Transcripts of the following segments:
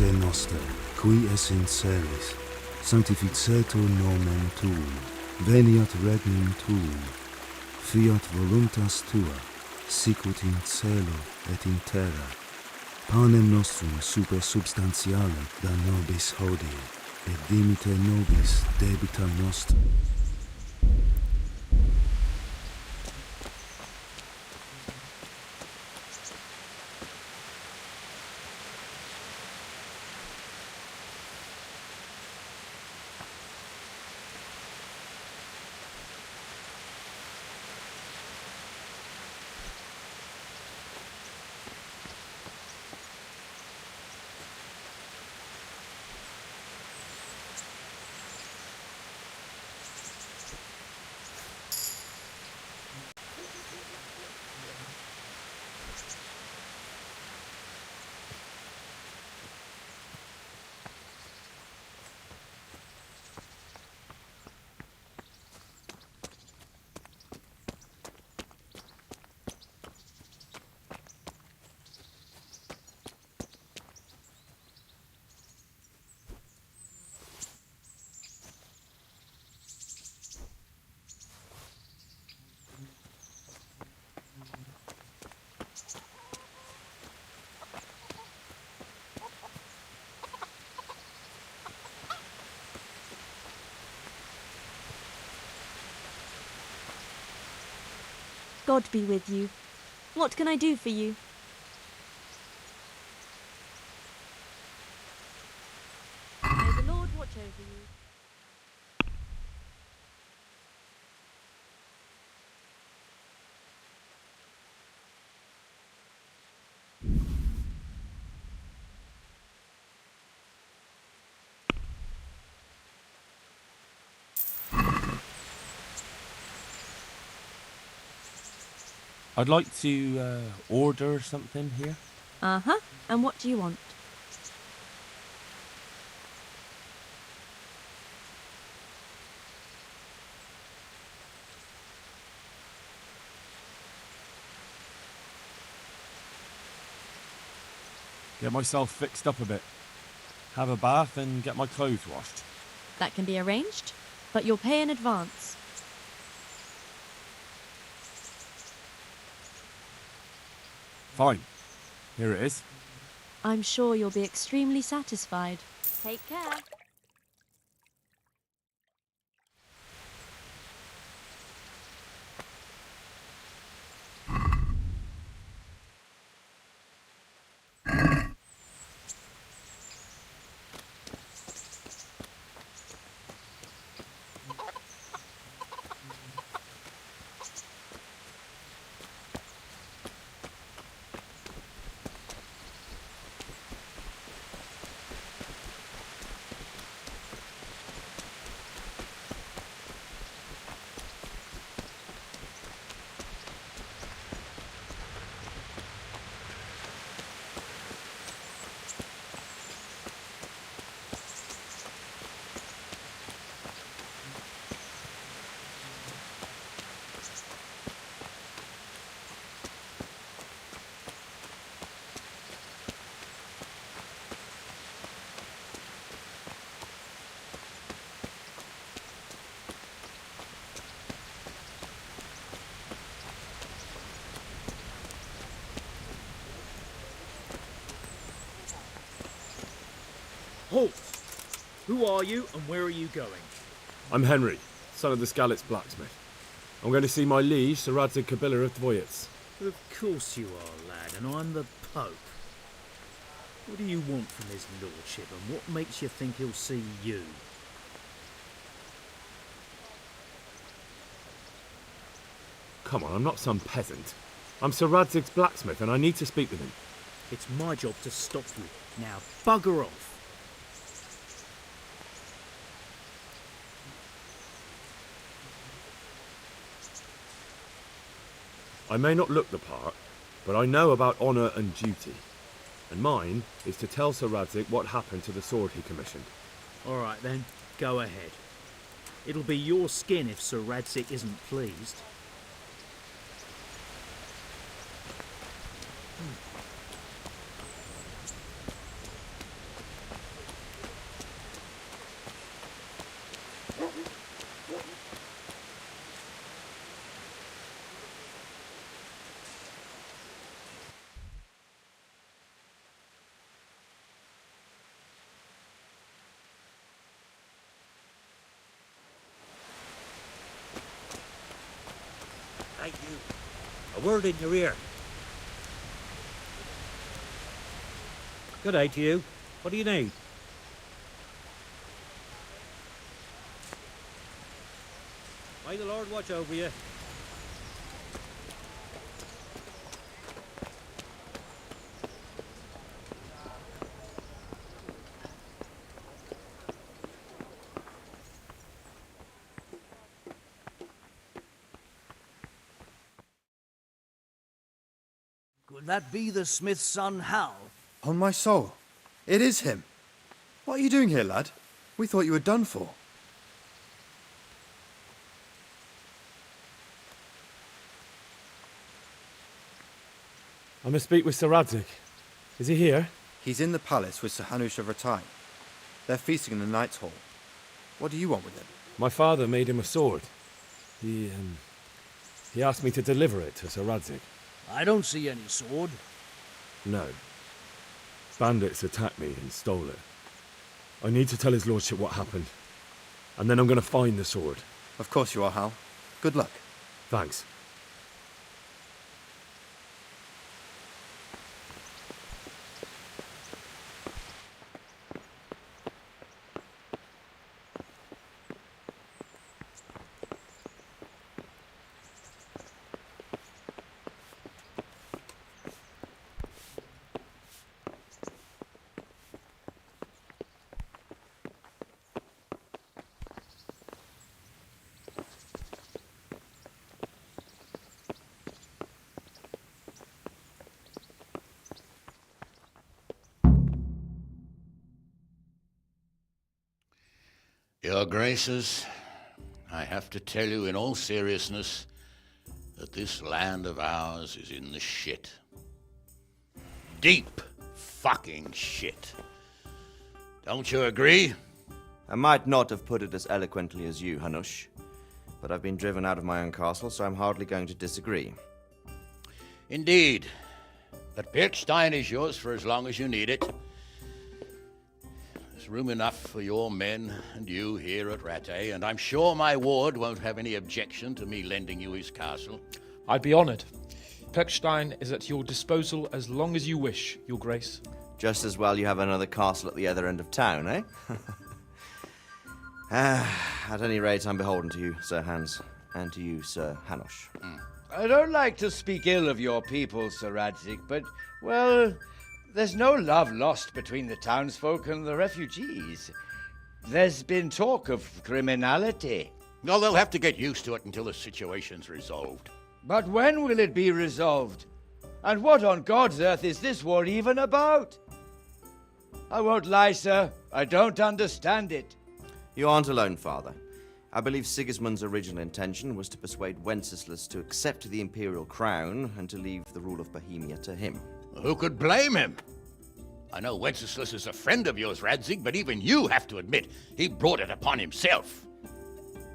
Pater noster, qui es in celis, sanctificetur nomen tuum, veniat regnum tuum, fiat voluntas tua, sicut in cielo et in terra. Panem nostrum super substantiale da nobis hodie, et dimite nobis debita nostra. God be with you. What can I do for you? May the Lord watch over you. I'd like to order something here. Uh-huh. And what do you want? Get myself fixed up a bit. Have a bath and get my clothes washed. That can be arranged, but you'll pay in advance. Fine. Here it is. I'm sure you'll be extremely satisfied. Take care. Halt! Who are you and where are you going? I'm Henry, son of the Scalit's blacksmith. I'm going to see my liege, Sir Radzig Kabila of Dvoyets. Of course you are, lad, and I'm the Pope. What do you want from his lordship, and what makes you think he'll see you? Come on, I'm not some peasant. I'm Sir Radzig's blacksmith, and I need to speak with him. It's my job to stop you. Now, bugger off. I may not look the part, but I know about honour and duty. And mine is to tell Sir Radzig what happened to the sword he commissioned. All right then, go ahead. It'll be your skin if Sir Radzig isn't pleased. Hey, you. A word in your ear. Good day to you. What do you need? May the Lord watch over you. Could that be the smith's son, Hal? On my soul, it is him. What are you doing here, lad? We thought you were done for. I must speak with Sir Radzig. Is he here? He's in the palace with Sir Hanush of Rattay. They're feasting in the Knight's Hall. What do you want with him? My father made him a sword. He asked me to deliver it to Sir Radzig. I don't see any sword. No. Bandits attacked me and stole it. I need to tell his lordship what happened. And then I'm going to find the sword. Of course you are, Hal. Good luck. Thanks. Your Graces, I have to tell you in all seriousness that this land of ours is in the shit. Deep fucking shit. Don't you agree? I might not have put it as eloquently as you, Hanush, but I've been driven out of my own castle, so I'm hardly going to disagree. Indeed. But Birkstein is yours for as long as you need it. There's room enough for your men and you here at Rattay, and I'm sure my ward won't have any objection to me lending you his castle. I'd be honoured. Pechstein is at your disposal as long as you wish, Your Grace. Just as well you have another castle at the other end of town, eh? At any rate, I'm beholden to you, Sir Hans, and to you, Sir Hanush. I don't like to speak ill of your people, Sir Radzig, but, well, there's no love lost between the townsfolk and the refugees. There's been talk of criminality. Well, they'll have to get used to it until the situation's resolved. But when will it be resolved? And what on God's earth is this war even about? I won't lie, sir. I don't understand it. You aren't alone, Father. I believe Sigismund's original intention was to persuade Wenceslas to accept the imperial crown and to leave the rule of Bohemia to him. Who could blame him? I know Wenceslas is a friend of yours, Radzig, but even you have to admit he brought it upon himself.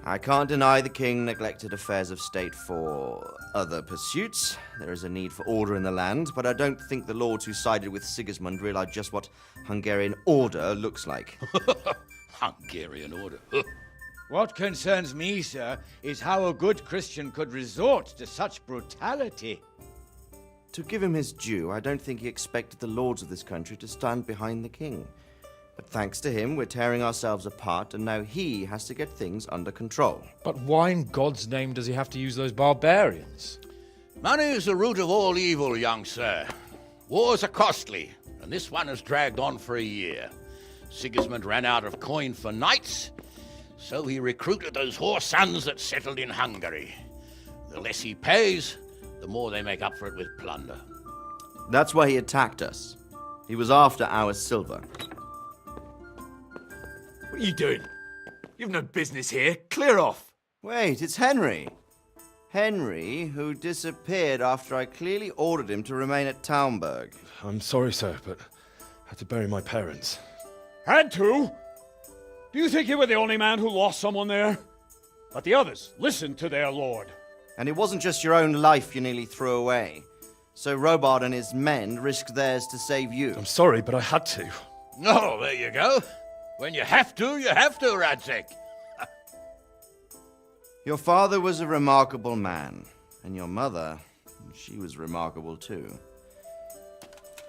I can't deny the king neglected affairs of state for other pursuits. There is a need for order in the land, but I don't think the lords who sided with Sigismund realized just what Hungarian order looks like. Hungarian order? What concerns me, sir, is how a good Christian could resort to such brutality. To give him his due, I don't think he expected the lords of this country to stand behind the king. But thanks to him, we're tearing ourselves apart, and now he has to get things under control. But why in God's name does he have to use those barbarians? Money is the root of all evil, young sir. Wars are costly, and this one has dragged on for a year. Sigismund ran out of coin for knights, so he recruited those whore sons that settled in Hungary. The less he pays, the more they make up for it with plunder. That's why he attacked us. He was after our silver. What are you doing? You've no business here. Clear off. Wait, it's Henry. Henry, who disappeared after I clearly ordered him to remain at Taunberg. I'm sorry, sir, but I had to bury my parents. Had to? Do you think you were the only man who lost someone there? But the others listened to their lord. And it wasn't just your own life you nearly threw away. So Robard and his men risked theirs to save you. I'm sorry, but I had to. Oh, there you go. When you have to, Radzig. Your father was a remarkable man, And your mother, she was remarkable too.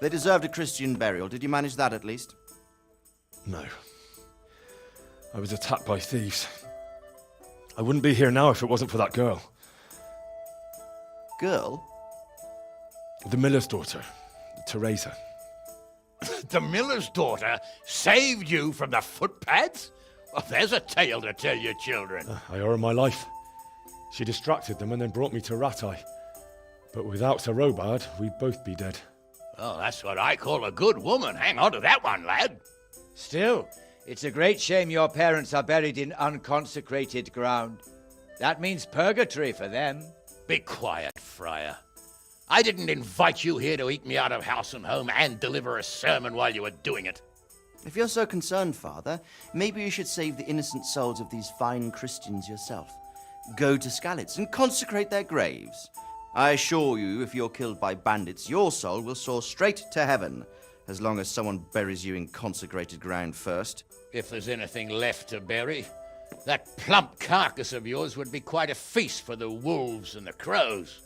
They deserved a Christian burial. Did you manage that at least? No. I was attacked by thieves. I wouldn't be here now if it wasn't for that girl. Girl? The miller's daughter, Teresa. The miller's daughter saved you from the footpads? Well, there's a tale to tell your children. I owe her my life. She distracted them and then brought me to Rattay. But without Sir Robard, we'd both be dead. Oh, that's what I call a good woman. Hang on to that one, lad. Still, it's a great shame your parents are buried in unconsecrated ground. That means purgatory for them. Be quiet, Friar. I didn't invite you here to eat me out of house and home and deliver a sermon while you were doing it. If you're so concerned, Father, maybe you should save the innocent souls of these fine Christians yourself. Go to Skalitz and consecrate their graves. I assure you, if you're killed by bandits, your soul will soar straight to heaven, as long as someone buries you in consecrated ground first. If there's anything left to bury, that plump carcass of yours would be quite a feast for the wolves and the crows.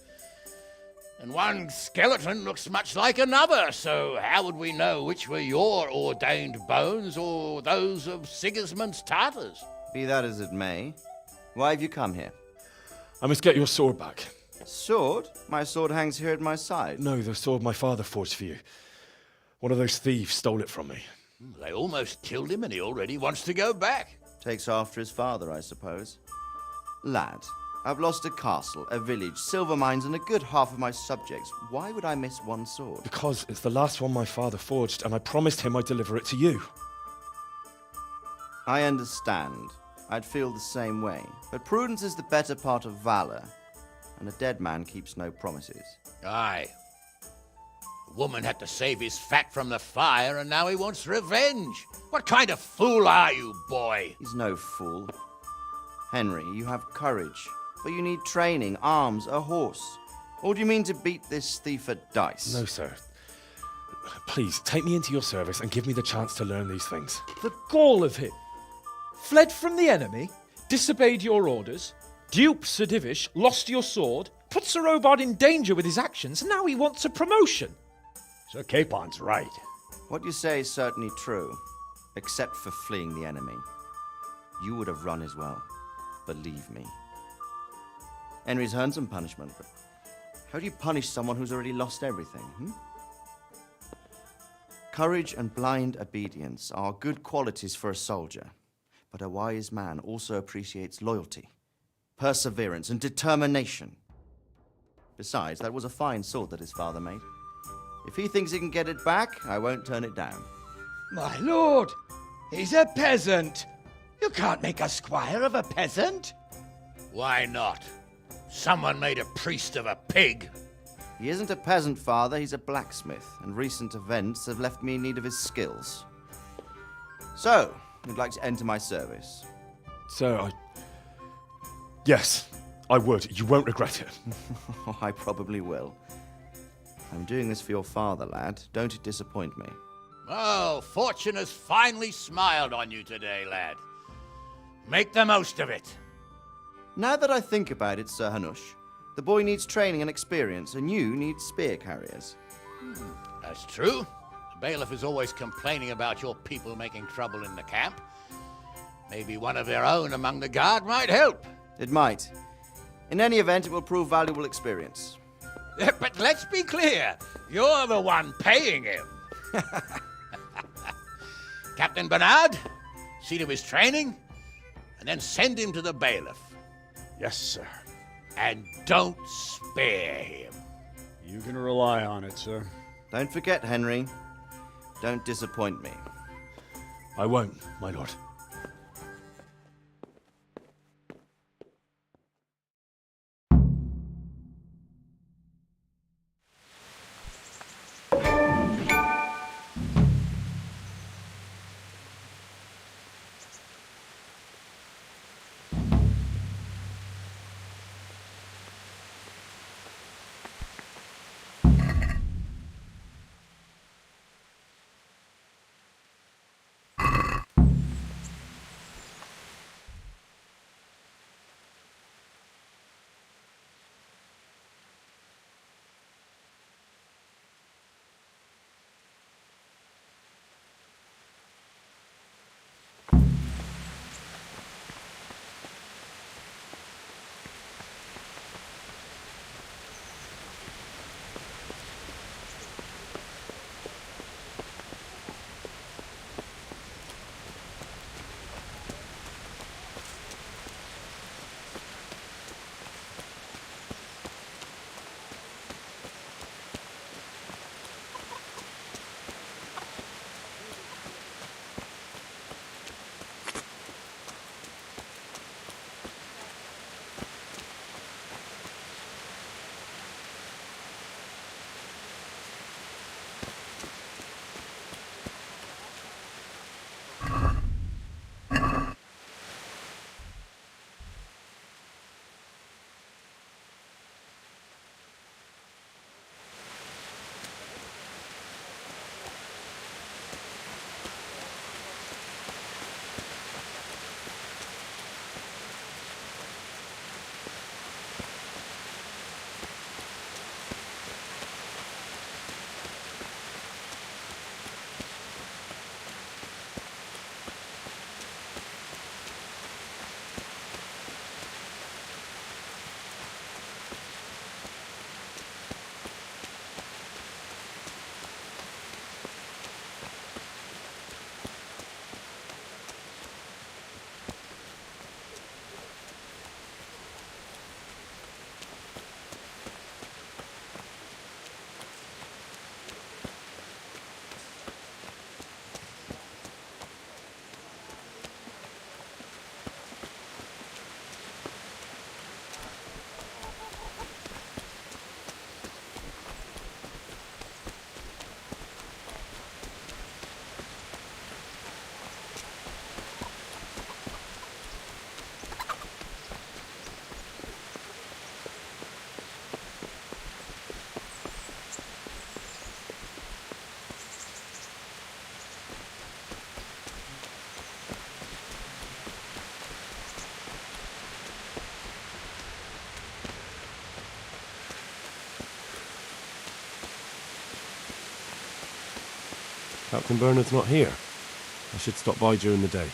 And one skeleton looks much like another, so how would we know which were your ordained bones or those of Sigismund's Tartars? Be that as it may, why have you come here? I must get your sword back. Sword? My sword hangs here at my side. No, the sword my father forged for you. One of those thieves stole it from me. They almost killed him and he already wants to go back. Takes after his father, I suppose. Lad, I've lost a castle, a village, silver mines, and a good half of my subjects. Why would I miss one sword? Because it's the last one my father forged, and I promised him I'd deliver it to you. I understand. I'd feel the same way. But prudence is the better part of valor, and a dead man keeps no promises. Aye. The woman had to save his fat from the fire, and now he wants revenge. What kind of fool are you, boy? He's no fool. Henry, you have courage, but you need training, arms, a horse. Or do you mean to beat this thief at dice? No, sir. Please, take me into your service and give me the chance to learn these things. The gall of him! Fled from the enemy, disobeyed your orders, duped Sir Divish, lost your sword, put Sir Robard in danger with his actions, and now he wants a promotion. Sir Capon's right. What you say is certainly true, except for fleeing the enemy. You would have run as well, believe me. Henry's earned some punishment, but how do you punish someone who's already lost everything, Courage and blind obedience are good qualities for a soldier, but a wise man also appreciates loyalty, perseverance, and determination. Besides, that was a fine sword that his father made. If he thinks he can get it back, I won't turn it down. My lord, he's a peasant. You can't make a squire of a peasant. Why not? Someone made a priest of a pig. He isn't a peasant, Father, he's a blacksmith, and recent events have left me in need of his skills. So, you'd like to enter my service? Sir, Yes, I would. You won't regret it. I probably will. I'm doing this for your father, lad. Don't disappoint me. Oh, fortune has finally smiled on you today, lad. Make the most of it. Now that I think about it, Sir Hanush, the boy needs training and experience, and you need spear carriers. That's true. The bailiff is always complaining about your people making trouble in the camp. Maybe one of their own among the guard might help. It might. In any event, it will prove valuable experience. But let's be clear. You're the one paying him. Captain Bernard, see to his training, and then send him to the bailiff. Yes, sir. And don't spare him. You can rely on it, sir. Don't forget, Henry. Don't disappoint me. I won't, my lord. Captain Bernard's not here. I should stop by during the day.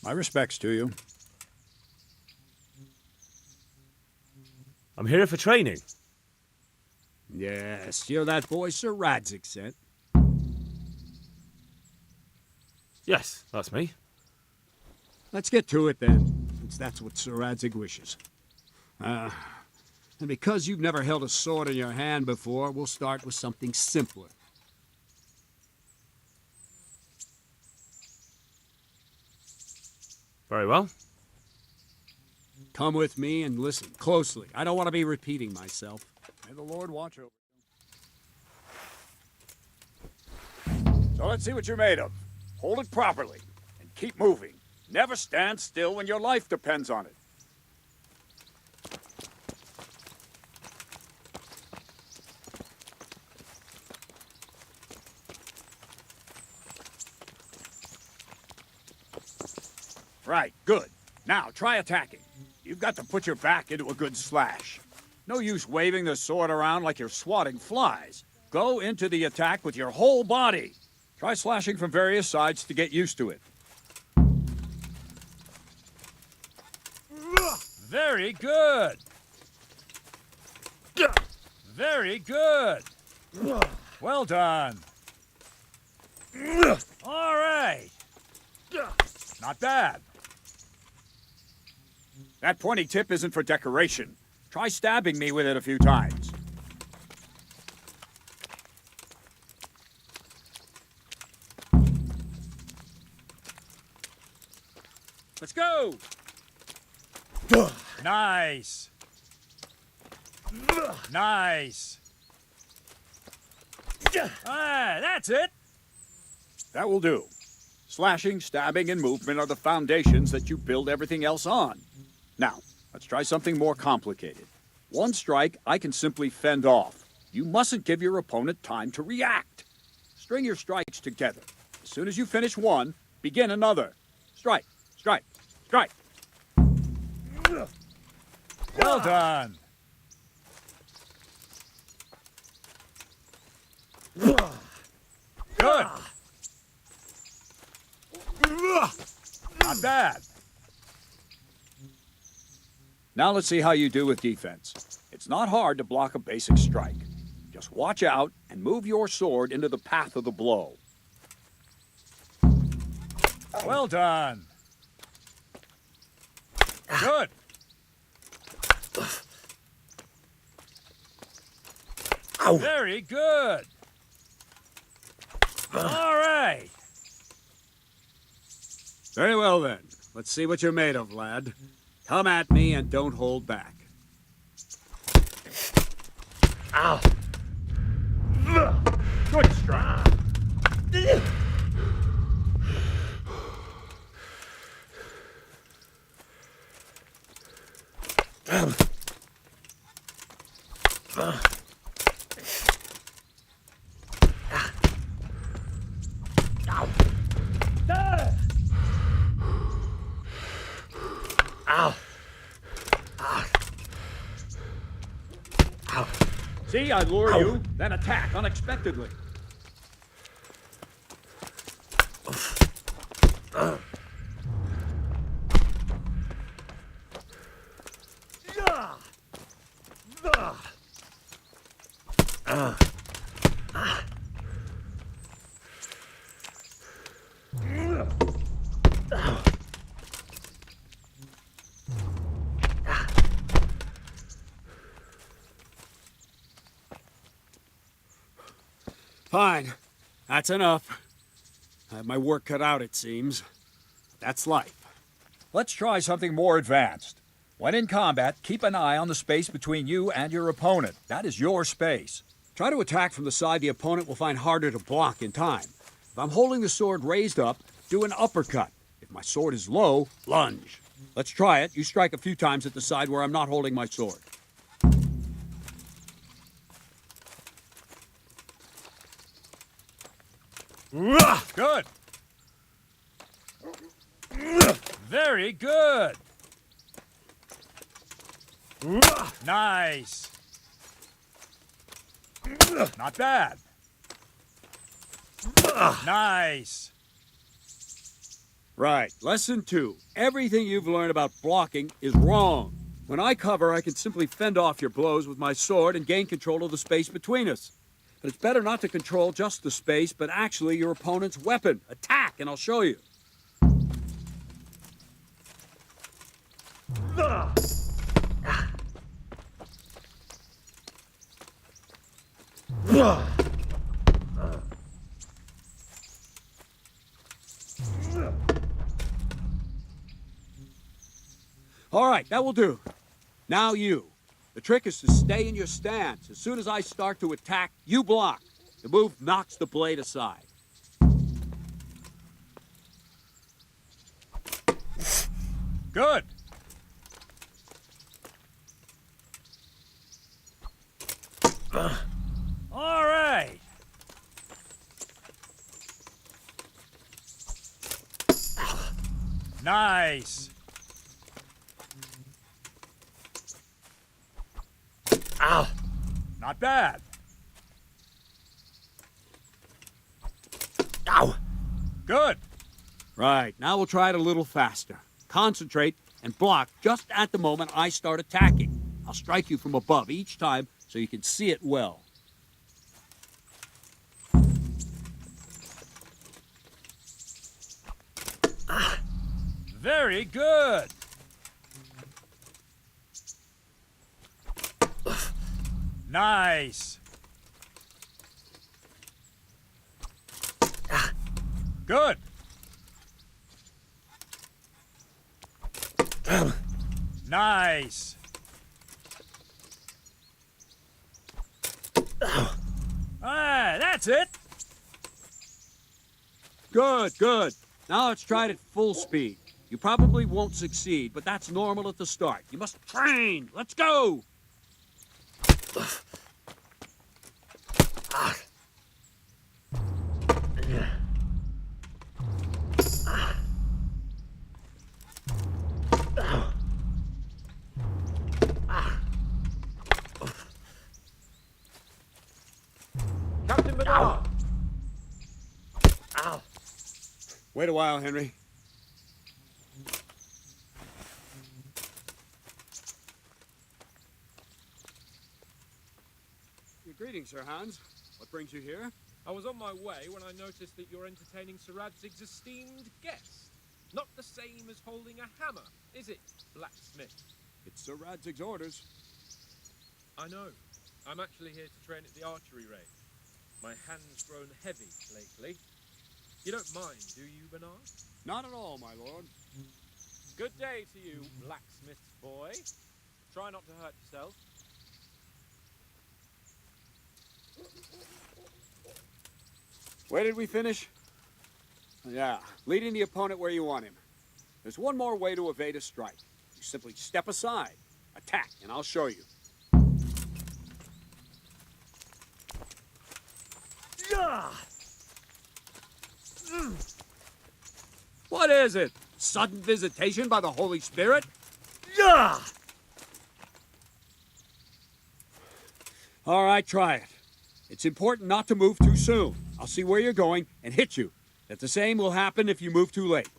My respects to you. I'm here for training. Yes, you're that boy Sir Radzig sent. Yes, that's me. Let's get to it then, since that's what Sir Radzig wishes. And because you've never held a sword in your hand before, we'll start with something simpler. Very well. Come with me and listen closely. I don't want to be repeating myself. May the Lord watch over you. So let's see what you're made of. Hold it properly and keep moving. Never stand still when your life depends on it. Right, good. Now, try attacking. You've got to put your back into a good slash. No use waving the sword around like you're swatting flies. Go into the attack with your whole body. Try slashing from various sides to get used to it. Very good. Very good. Well done. All right. Not bad. That pointy tip isn't for decoration. Try stabbing me with it a few times. Let's go! Nice! Nice! Ah, that's it! That will do. Slashing, stabbing, and movement are the foundations that you build everything else on. Now, let's try something more complicated. One strike I can simply fend off. You mustn't give your opponent time to react. String your strikes together. As soon as you finish one, begin another. Strike, strike, strike. Well done. Good. Not bad. Now let's see how you do with defense. It's not hard to block a basic strike. Just watch out and move your sword into the path of the blow. Well done. Good. Very good. All right. Very well then. Let's see what you're made of, lad. Come at me and don't hold back. Ow. Good strike. See, I lure you, then attack unexpectedly. Fine. That's enough. I have my work cut out, it seems. That's life. Let's try something more advanced. When in combat, keep an eye on the space between you and your opponent. That is your space. Try to attack from the side the opponent will find harder to block in time. If I'm holding the sword raised up, do an uppercut. If my sword is low, lunge. Let's try it. You strike a few times at the side where I'm not holding my sword. Good. Very good. Nice. Not bad. Nice. Right. Lesson 2. Everything you've learned about blocking is wrong. When I cover, I can simply fend off your blows with my sword and gain control of the space between us. But it's better not to control just the space, but actually your opponent's weapon. Attack, and I'll show you. All right, that will do. Now you. The trick is to stay in your stance. As soon as I start to attack, you block. The move knocks the blade aside. Good. All right. Nice. Ow. Not bad. Ow. Good. Right, now we'll try it a little faster. Concentrate and block just at the moment I start attacking. I'll strike you from above each time so you can see it well. Very good. Nice. Good. Nice. Ah, that's it. Good, good. Now let's try it at full speed. You probably won't succeed, but that's normal at the start. You must train. Let's go. Captain Bernard! Ow. Wait a while, Henry. Greetings, Sir Hans. What brings you here? I was on my way when I noticed that you're entertaining Sir Radzig's esteemed guest. Not the same as holding a hammer, is it, blacksmith? It's Sir Radzig's orders. I know. I'm actually here to train at the archery range. My hand's grown heavy lately. You don't mind, do you, Bernard? Not at all, my lord. Good day to you, blacksmith's boy. Try not to hurt yourself. Where did we finish? Yeah, leading the opponent where you want him. There's one more way to evade a strike. You simply step aside, attack, and I'll show you. What is it? Sudden visitation by the Holy Spirit? All right, try it. It's important not to move too soon. I'll see where you're going and hit you. That the same will happen if you move too late.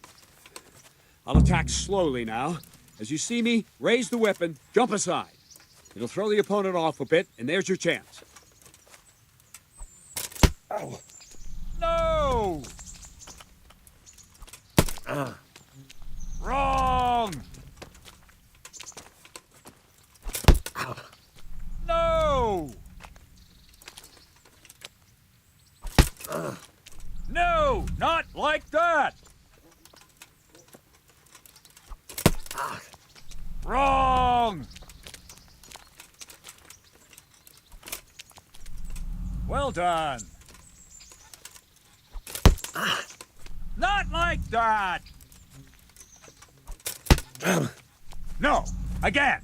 I'll attack slowly now. As you see me, raise the weapon, jump aside. It'll throw the opponent off a bit, and there's your chance. Ow. No! Wrong! No! No, not like that! Wrong! Well done. Not like that! No, again!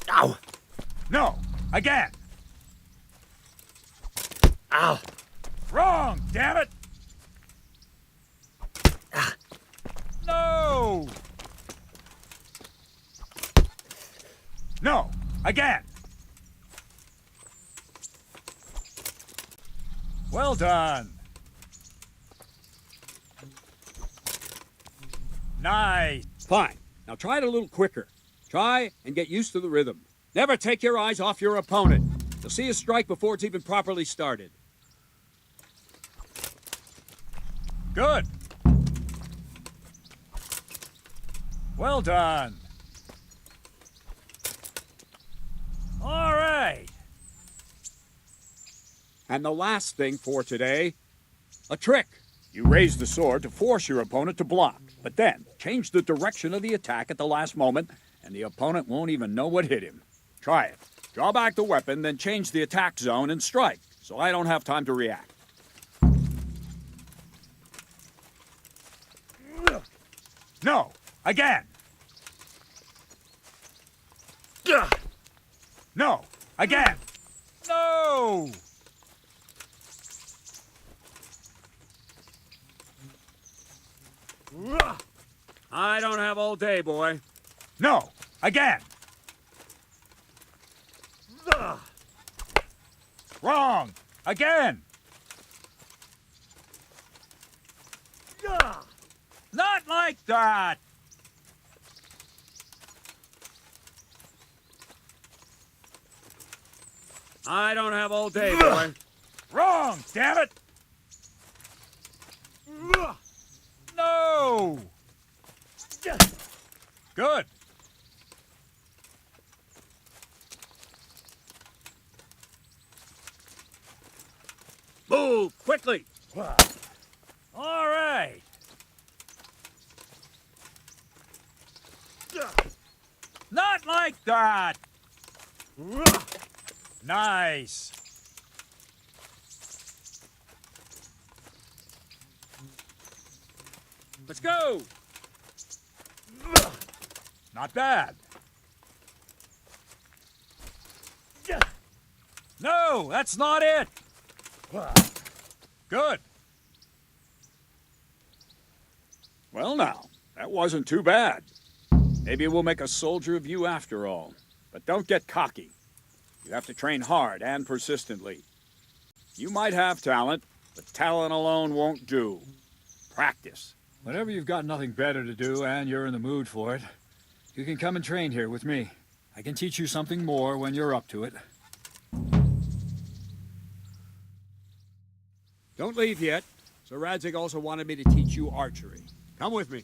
Ow! No, again! Ow! Wrong, damn it! No! No, again! Well done. Nice. Fine. Now try it a little quicker. Try and get used to the rhythm. Never take your eyes off your opponent. You'll see a strike before it's even properly started. Good. Well done. All right. And the last thing for today, a trick. You raise the sword to force your opponent to block, but then change the direction of the attack at the last moment, and the opponent won't even know what hit him. Try it. Draw back the weapon, then change the attack zone and strike, so I don't have time to react. No, again. No, again. No! I don't have all day, boy. No, again. Wrong, again. Not like that. I don't have all day, boy. Wrong, damn it. No! Good. Move quickly. All right. Not like that. Nice. Let's go. Not bad. No, that's not it. Good. Well, now, that wasn't too bad. Maybe we'll make a soldier of you after all. But don't get cocky. You have to train hard and persistently. You might have talent, but talent alone won't do. Practice. Whenever you've got nothing better to do and you're in the mood for it, you can come and train here with me. I can teach you something more when you're up to it. Don't leave yet. Sir Radzig also wanted me to teach you archery. Come with me.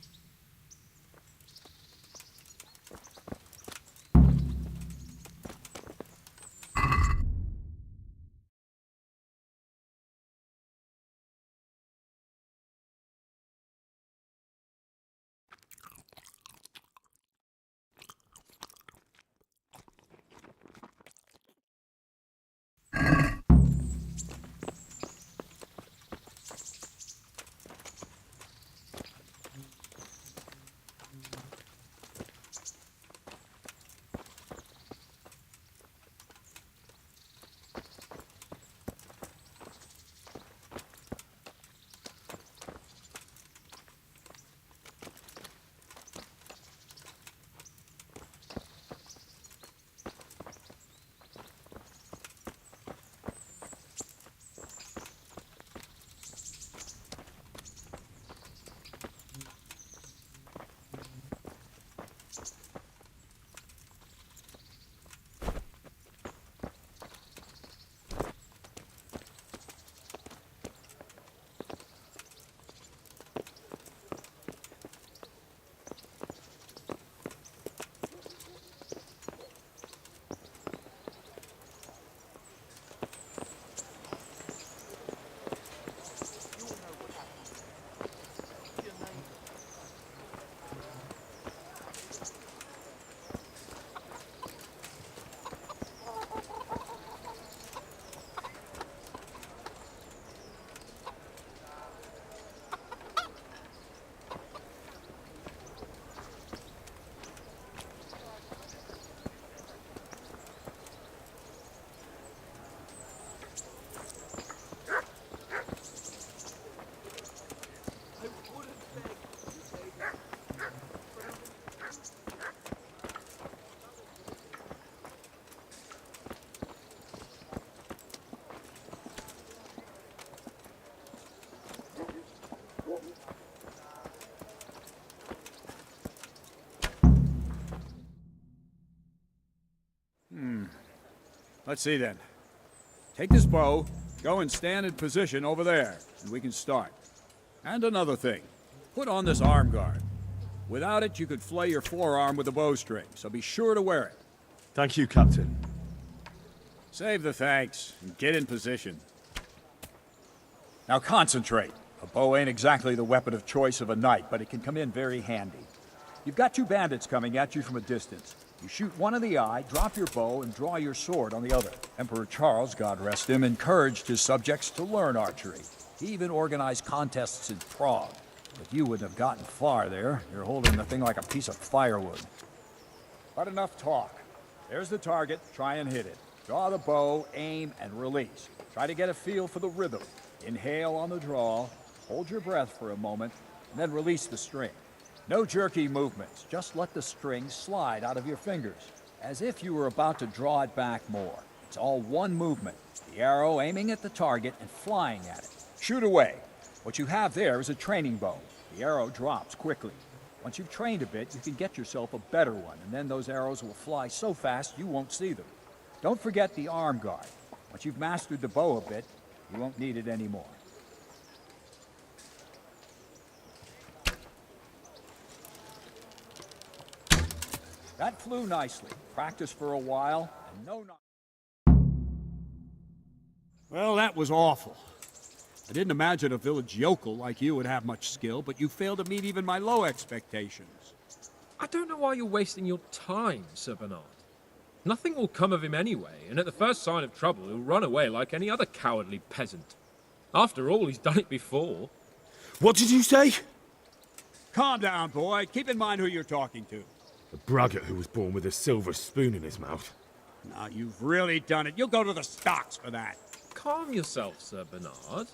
Let's see then. Take this bow, go and stand in position over there, and we can start. And another thing, put on this arm guard. Without it, you could flay your forearm with a bowstring, so be sure to wear it. Thank you, Captain. Save the thanks, and get in position. Now concentrate. A bow ain't exactly the weapon of choice of a knight, but it can come in very handy. You've got two bandits coming at you from a distance. You shoot one in the eye, drop your bow, and draw your sword on the other. Emperor Charles, God rest him, encouraged his subjects to learn archery. He even organized contests in Prague. But you wouldn't have gotten far there. You're holding the thing like a piece of firewood. But enough talk. There's the target. Try and hit it. Draw the bow, aim, and release. Try to get a feel for the rhythm. Inhale on the draw, hold your breath for a moment, and then release the string. No jerky movements. Just let the string slide out of your fingers, as if you were about to draw it back more. It's all one movement. The arrow aiming at the target and flying at it. Shoot away. What you have there is a training bow. The arrow drops quickly. Once you've trained a bit, you can get yourself a better one, and then those arrows will fly so fast you won't see them. Don't forget the arm guard. Once you've mastered the bow a bit, you won't need it anymore. That flew nicely. Practice for a while, and no... Well, that was awful. I didn't imagine a village yokel like you would have much skill, but you failed to meet even my low expectations. I don't know why you're wasting your time, Sir Bernard. Nothing will come of him anyway, and at the first sign of trouble, he'll run away like any other cowardly peasant. After all, he's done it before. What did you say? Calm down, boy. Keep in mind who you're talking to. A braggart who was born with a silver spoon in his mouth. Now, you've really done it. You'll go to the stocks for that. Calm yourself, Sir Bernard.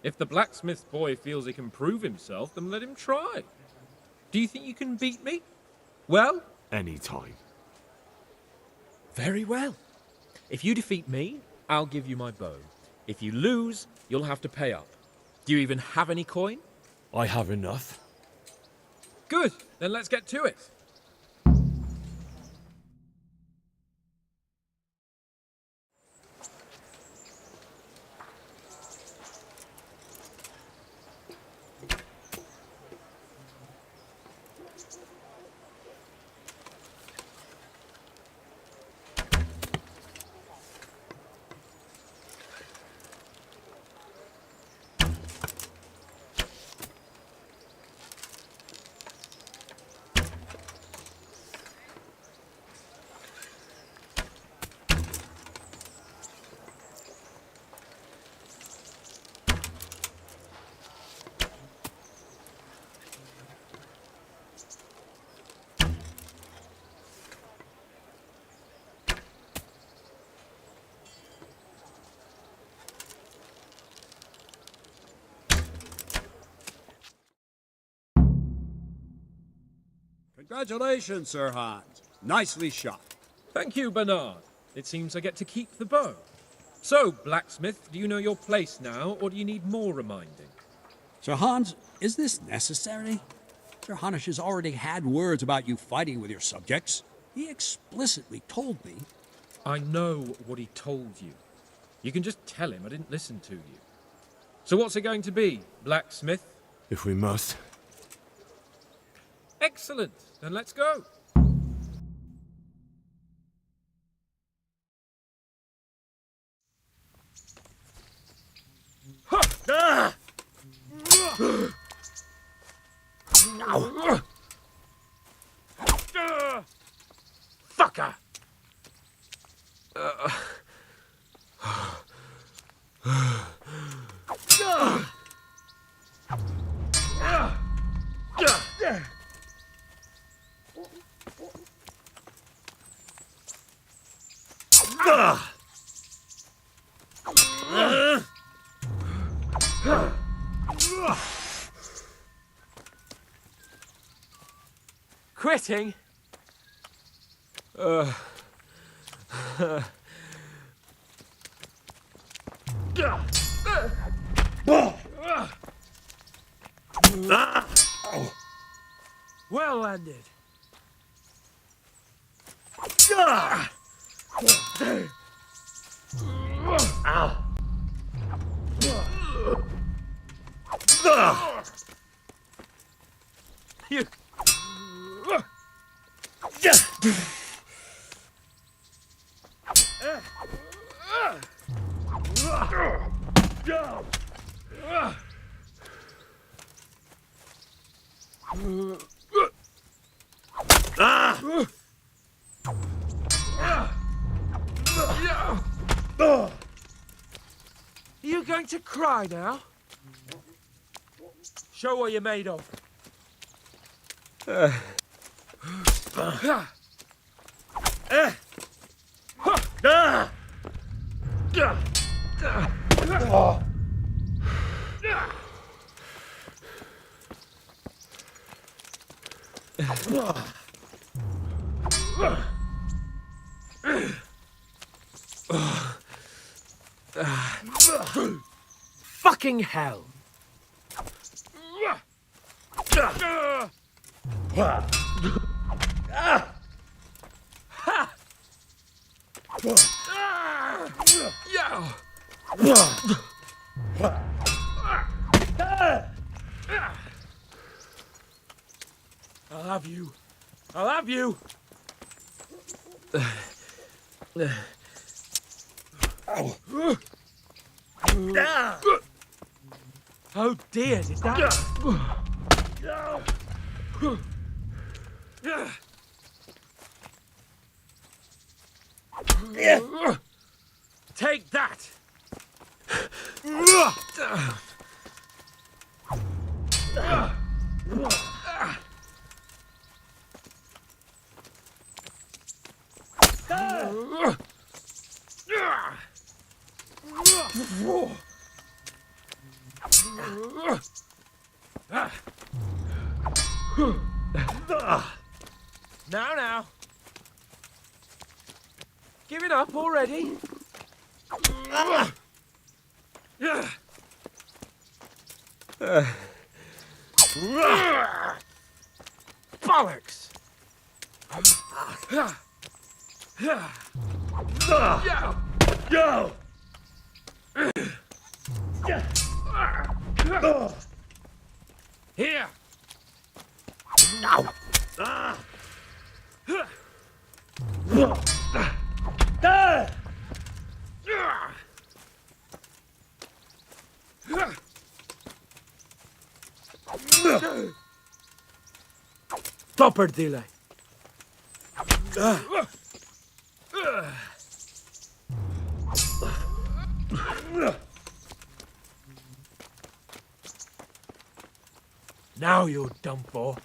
If the blacksmith's boy feels he can prove himself, then let him try. Do you think you can beat me? Well? Any time. Very well. If you defeat me, I'll give you my bow. If you lose, you'll have to pay up. Do you even have any coin? I have enough. Good, then let's get to it. Congratulations, Sir Hans. Nicely shot. Thank you, Bernard. It seems I get to keep the bow. So, blacksmith, do you know your place now, or do you need more reminding? Sir Hans, is this necessary? Sir Hanush has already had words about you fighting with your subjects. He explicitly told me. I know what he told you. You can just tell him I didn't listen to you. So what's it going to be, blacksmith? If we must. Excellent. Then let's go. Ow. Fucker! Quitting? Well landed. Ow! You. Are you going to cry now? Show what you're made of. Fucking hell! I'll have you. I'll have you. Oh dear, did that? Take that! Now. Give it up already. Bollocks! Yo! Here! Stop it, delay. Now you're done for.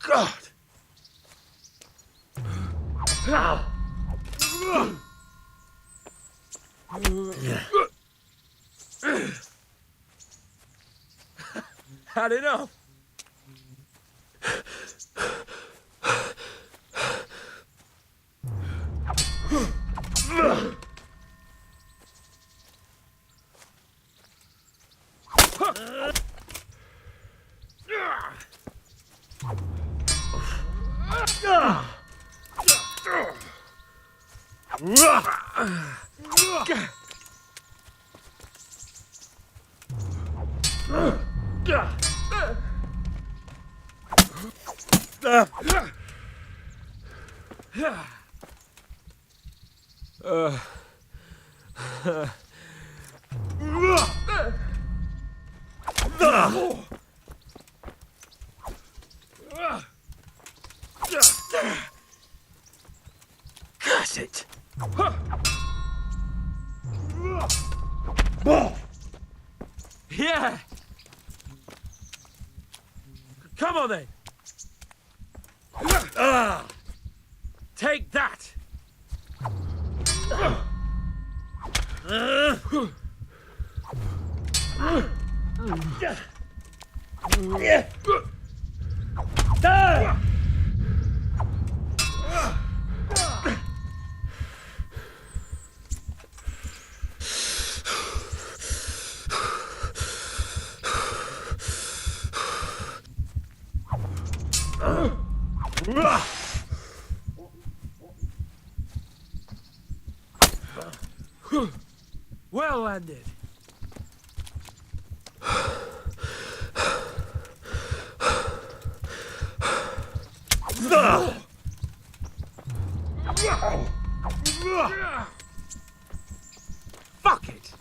God. Had enough. Curse it! Yeah! Come on then. Take that. Well landed. Fuck it.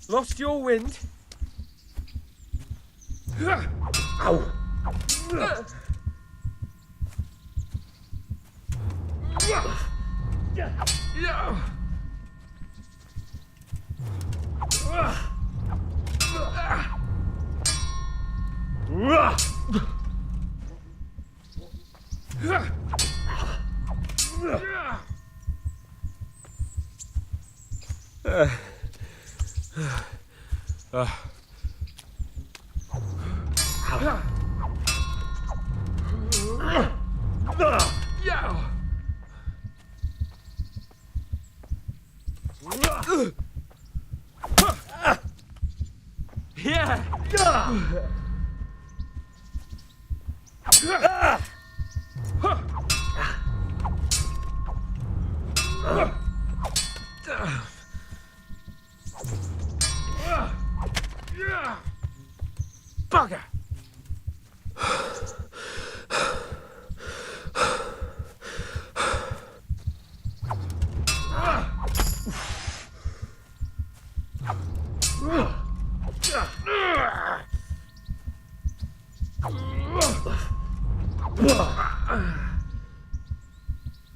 Lost your wind? Ow! Bugger!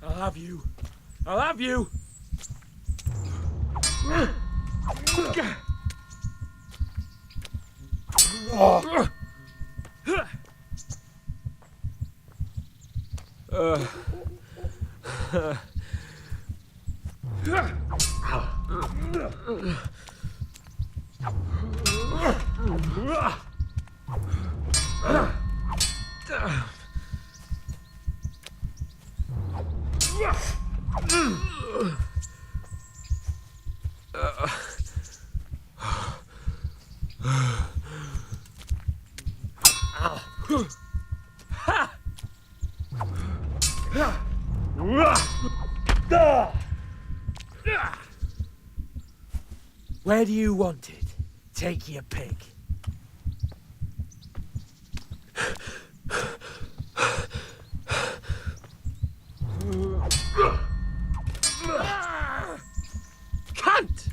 I'll have you. I'll have you. Where do you want it? Take your pick. Cunt!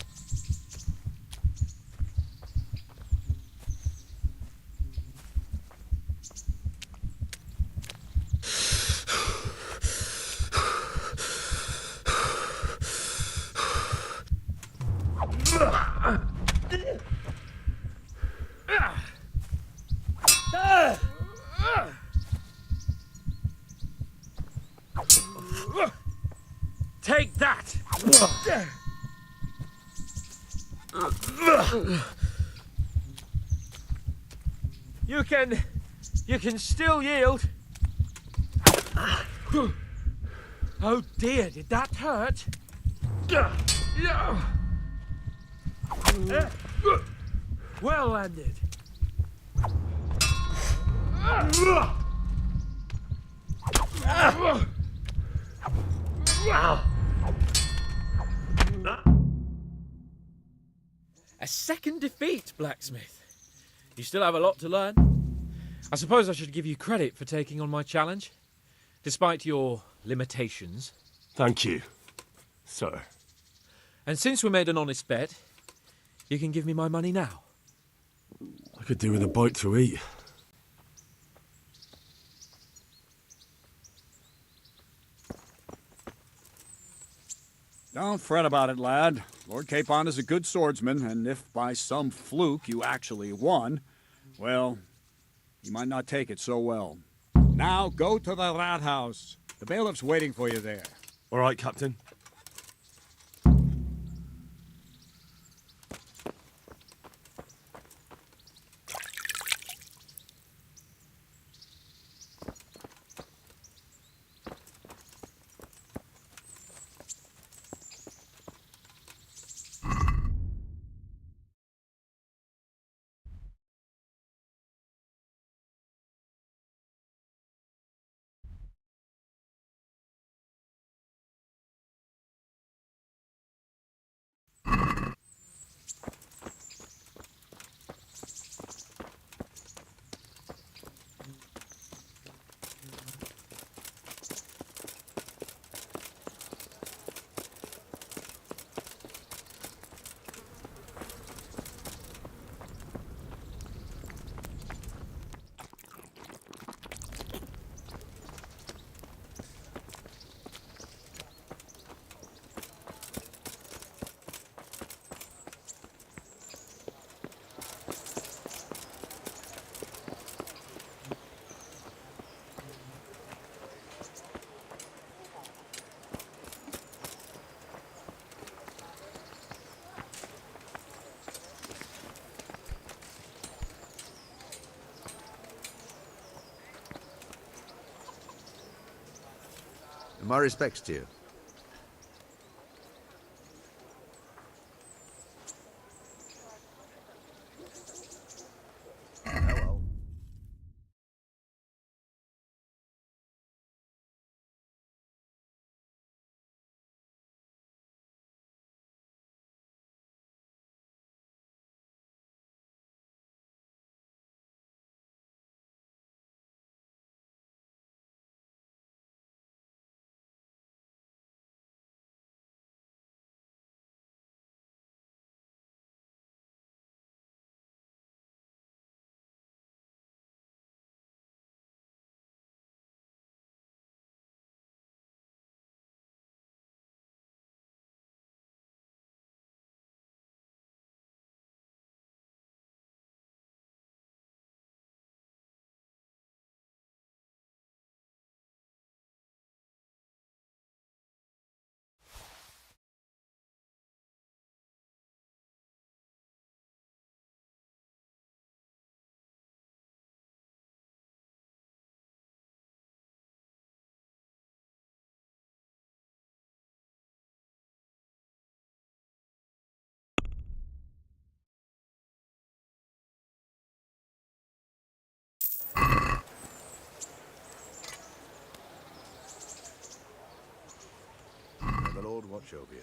Take that! You can still yield. Oh dear, did that hurt? Well landed. A second defeat, Blacksmith. You still have a lot to learn. I suppose I should give you credit for taking on my challenge, despite your limitations. Thank you, sir. And since we made an honest bet, you can give me my money now. I could do with a bite to eat. Don't fret about it, lad. Lord Capon is a good swordsman, and if by some fluke you actually won, well, he might not take it so well. Now go to the rat house. The bailiff's waiting for you there. All right, Captain. My respects to you. Hello. May the Lord watch over you.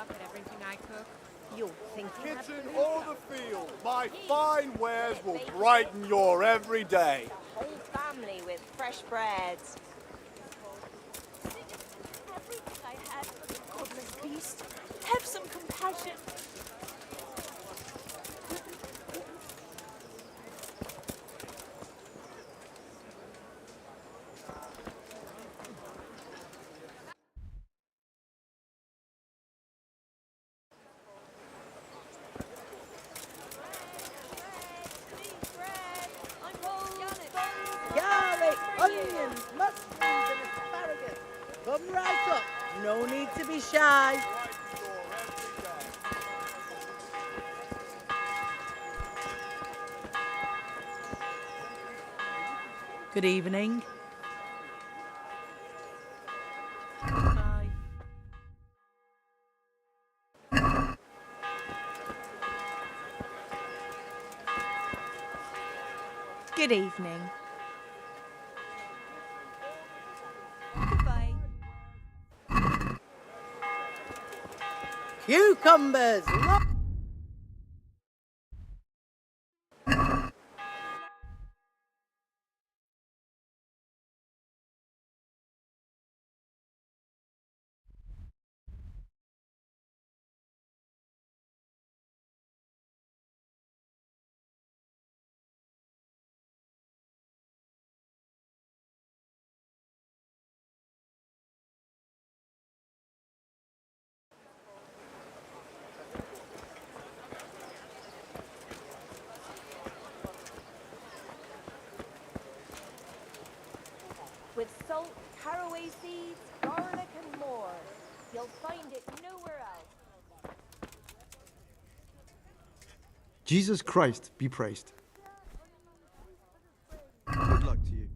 suck at everything I cook? You'll think you have Kitchen food. or the field, my fine wares will brighten your every day. The whole family with fresh breads. Everything I had for the godless beast. Have some compassion. Garlic, onions, mushrooms, and asparagus. Come right up. No need to be shy. Good evening. Good evening. Goodbye. Cucumbers. With salt, caraway seeds, garlic, and more. You'll find it nowhere else. Jesus Christ be praised. Good luck to you.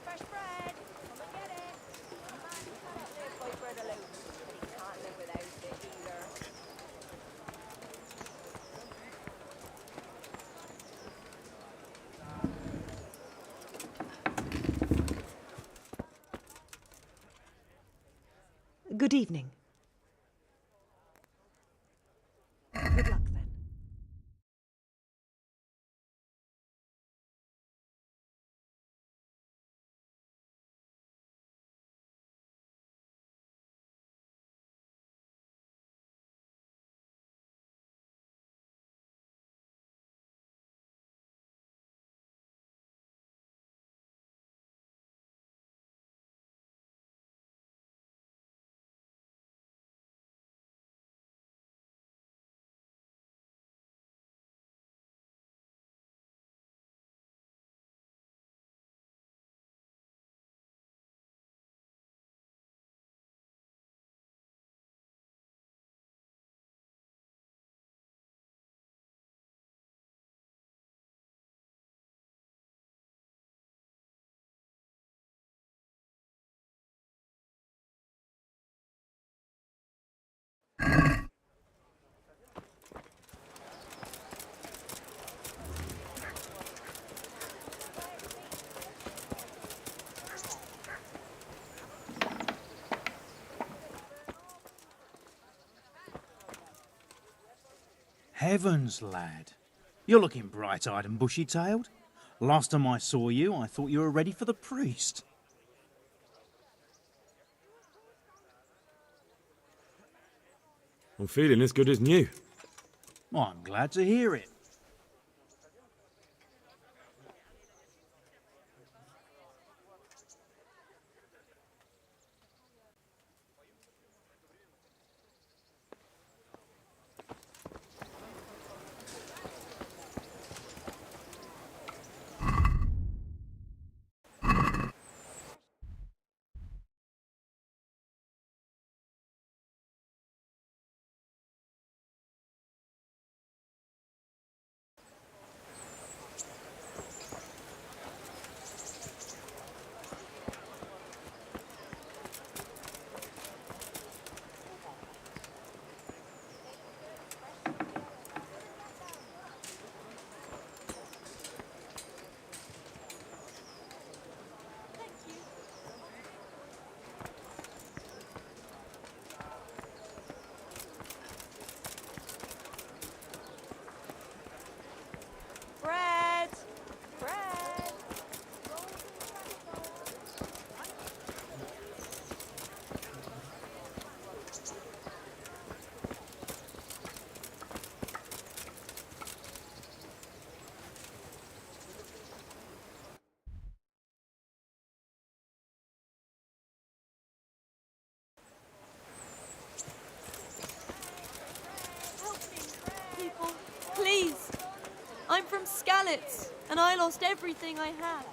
Fresh bread. Come and get it. Man cannot live by bread alone, but he can't live without it either. Good evening. Good luck then. Heavens, lad. You're looking bright-eyed and bushy-tailed. Last time I saw you, I thought you were ready for the priest. I'm feeling as good as new. I'm glad to hear it. pallets, and I lost everything I had.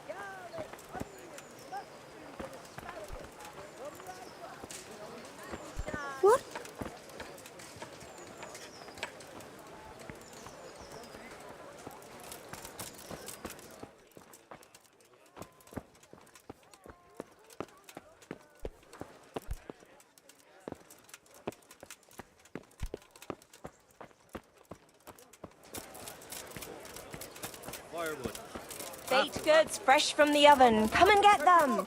What? Firewood. Baked goods fresh from the oven. Come and get them.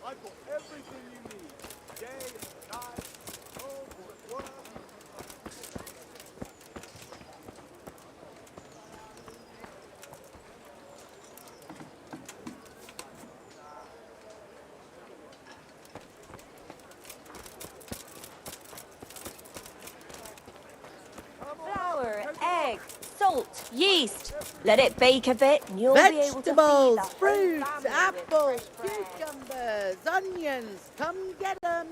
I've got everything you need. Day and night, home or at work. Flour, egg, salt, yeast. Let it bake a bit and you'll be able to feed the Vegetables, whole fruits, family with apples, fresh bread. cucumbers, onions. Come get them.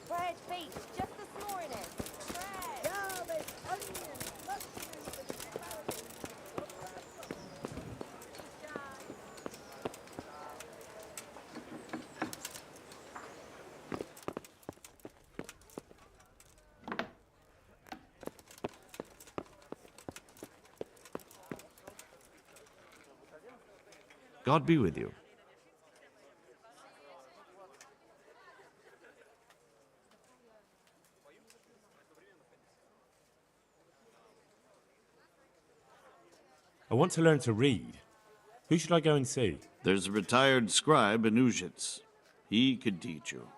Bread baked just this morning. Bread. Garlic, onions, mushrooms, and asparagus. God be with you. I want to learn to read. Who should I go and see? There's a retired scribe in Ujits. He could teach you.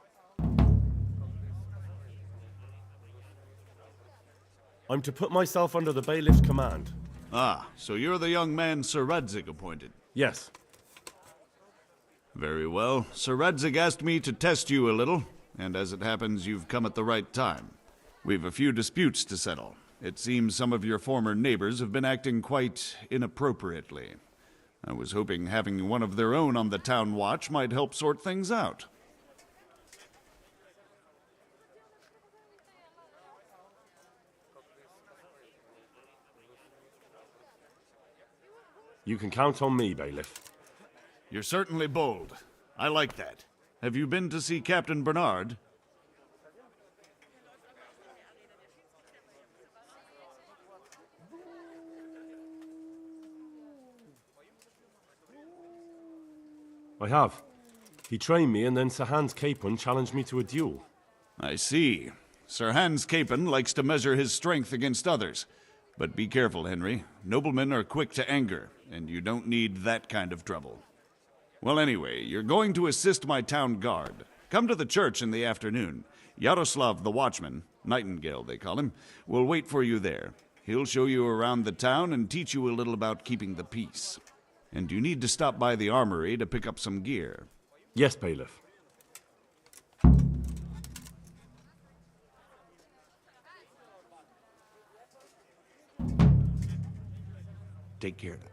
I'm to put myself under the bailiff's command. Ah, so you're the young man Sir Radzig appointed. Yes. Very well. Sir Radzig asked me to test you a little, and as it happens, you've come at the right time. We've a few disputes to settle. It seems some of your former neighbors have been acting quite inappropriately. I was hoping having one of their own on the town watch might help sort things out. You can count on me, bailiff. You're certainly bold. I like that. Have you been to see Captain Bernard? I have. He trained me, and then Sir Hans Capon challenged me to a duel. I see. Sir Hans Capon likes to measure his strength against others. But be careful, Henry. Noblemen are quick to anger, and you don't need that kind of trouble. Well, anyway, you're going to assist my town guard. Come to the church in the afternoon. Yaroslav the watchman, Nightingale they call him, will wait for you there. He'll show you around the town and teach you a little about keeping the peace. And you need to stop by the armory to pick up some gear. Yes, bailiff. Take care of it.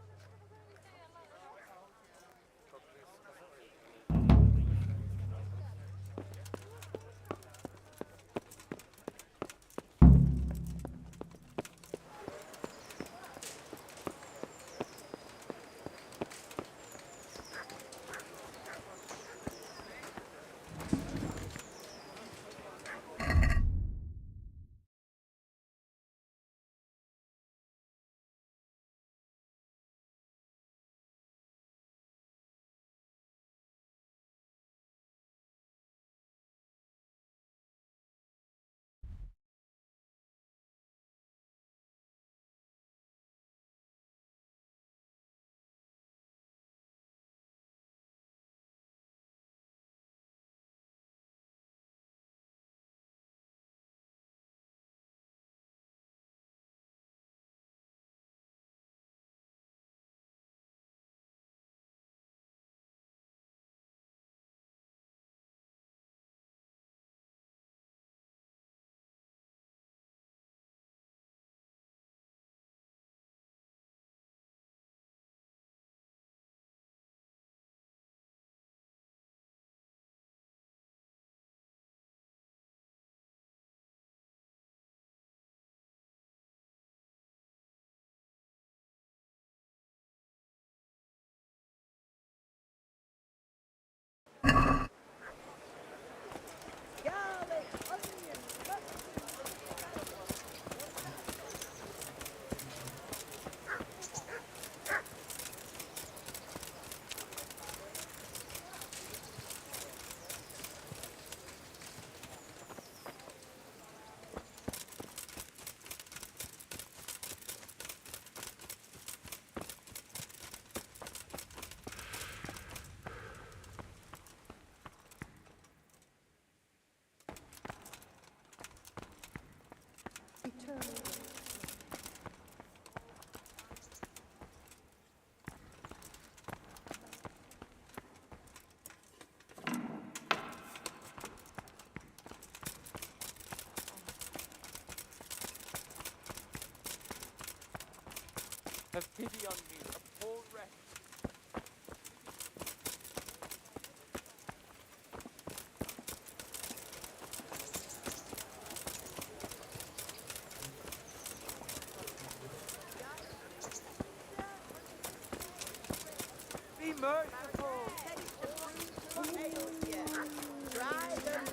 Have pity on me, a poor wretch. Be merciful. Try them.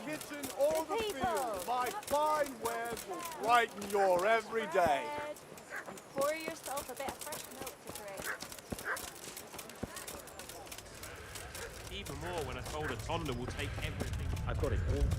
Kitchen or the field, my fine wares will brighten your every day. And pour yourself a bit of fresh milk to drink. Even more when I told her Tonda will take everything. I've got it all picked.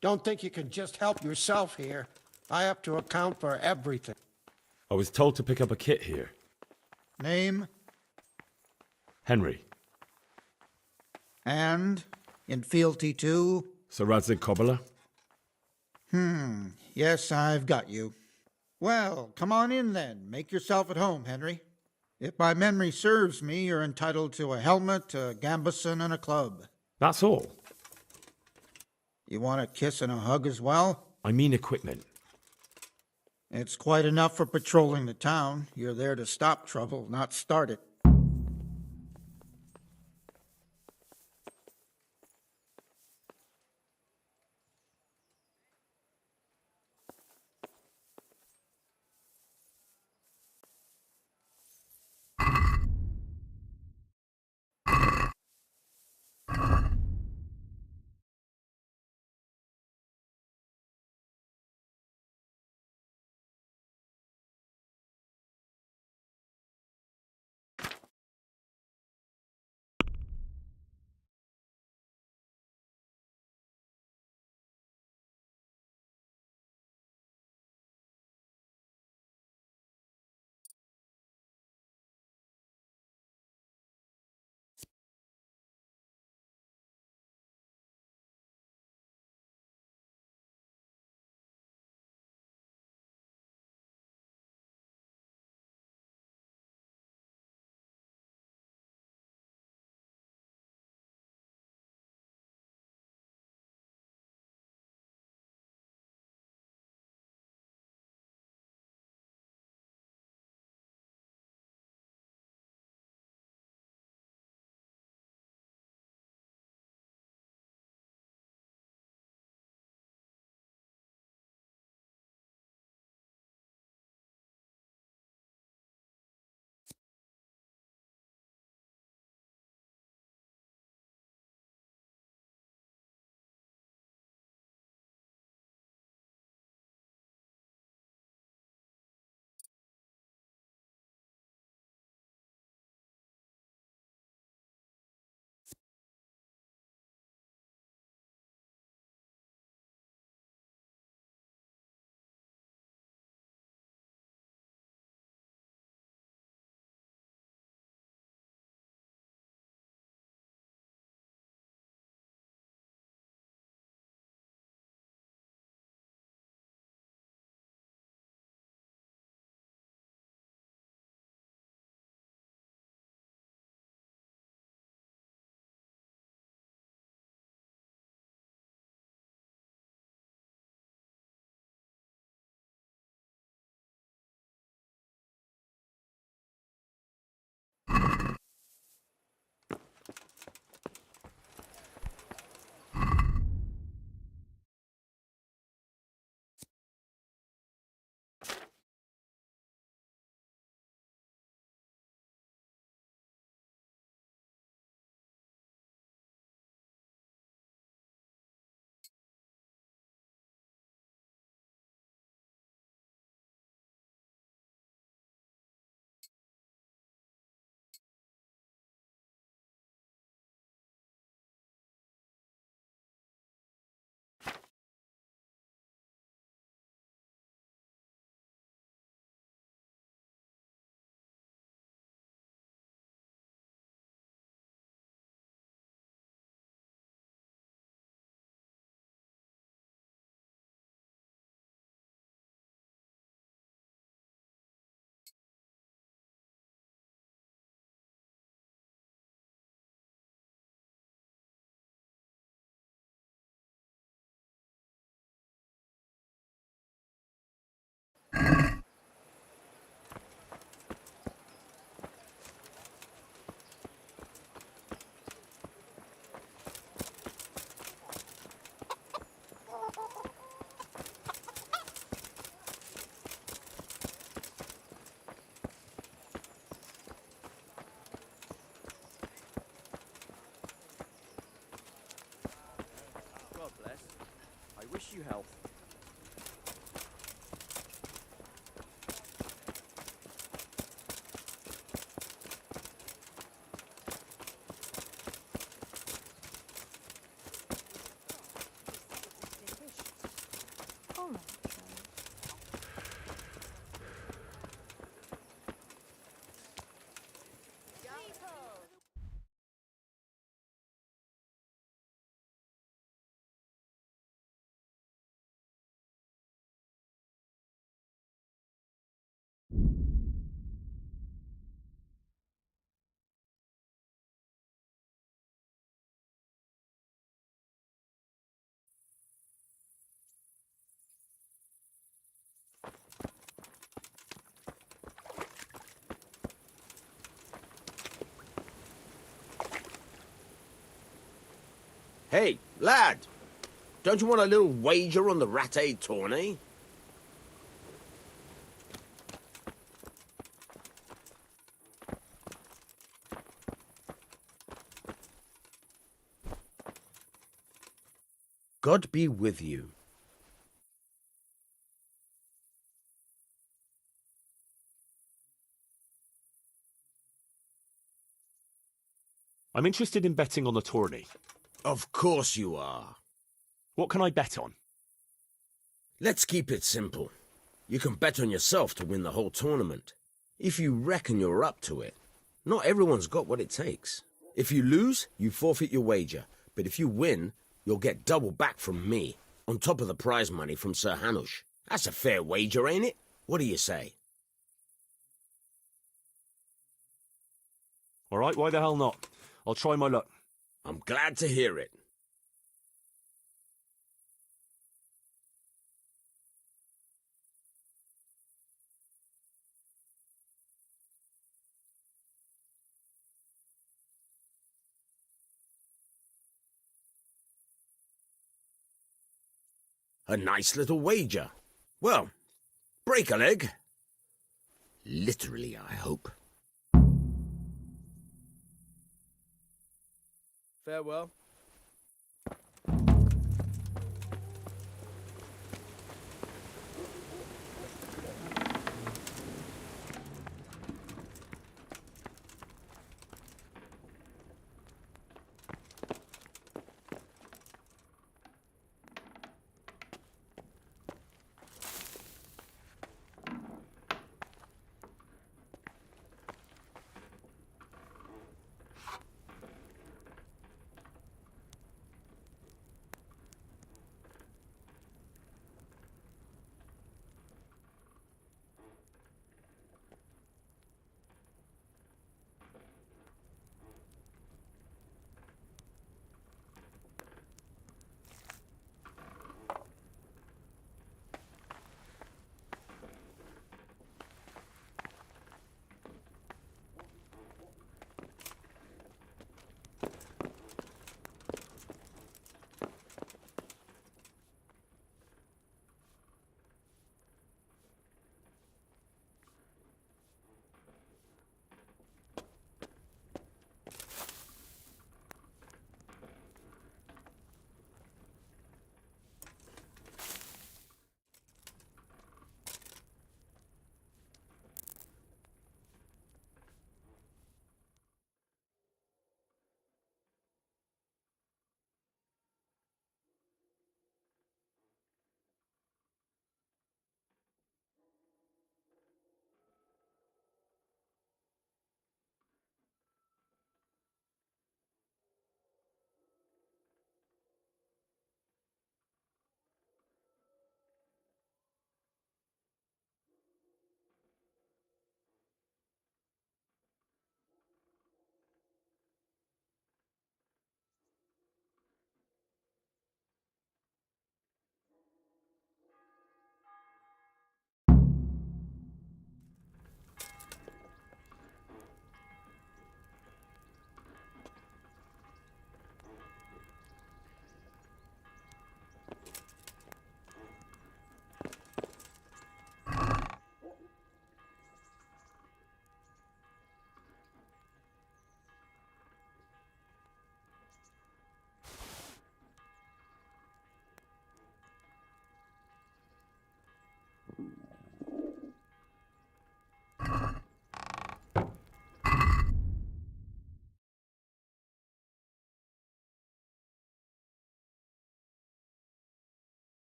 Don't think you can just help yourself here. I have to account for everything. I was told to pick up a kit here. Name Henry. and in fealty to... Sir Radzig Kobyla? Yes, I've got you. Well, come on in then. Make yourself at home, Henry. If my memory serves me, you're entitled to a helmet, a gambeson, and a club. That's all? You want a kiss and a hug as well? I mean equipment. It's quite enough for patrolling the town. You're there to stop trouble, not start it. you help? Hey, lad! Don't you want a little wager on the Rattay tourney? God be with you. I'm interested in betting on the tourney. Of course you are. What can I bet on? Let's keep it simple. You can bet on yourself to win the whole tournament. If you reckon you're up to it. Not everyone's got what it takes. If you lose, you forfeit your wager. But if you win, you'll get double back from me, on top of the prize money from Sir Hanush. That's a fair wager, ain't it? What do you say? All right, why the hell not? I'll try my luck. I'm glad to hear it. A nice little wager. Well, break a leg. Literally, I hope. Farewell.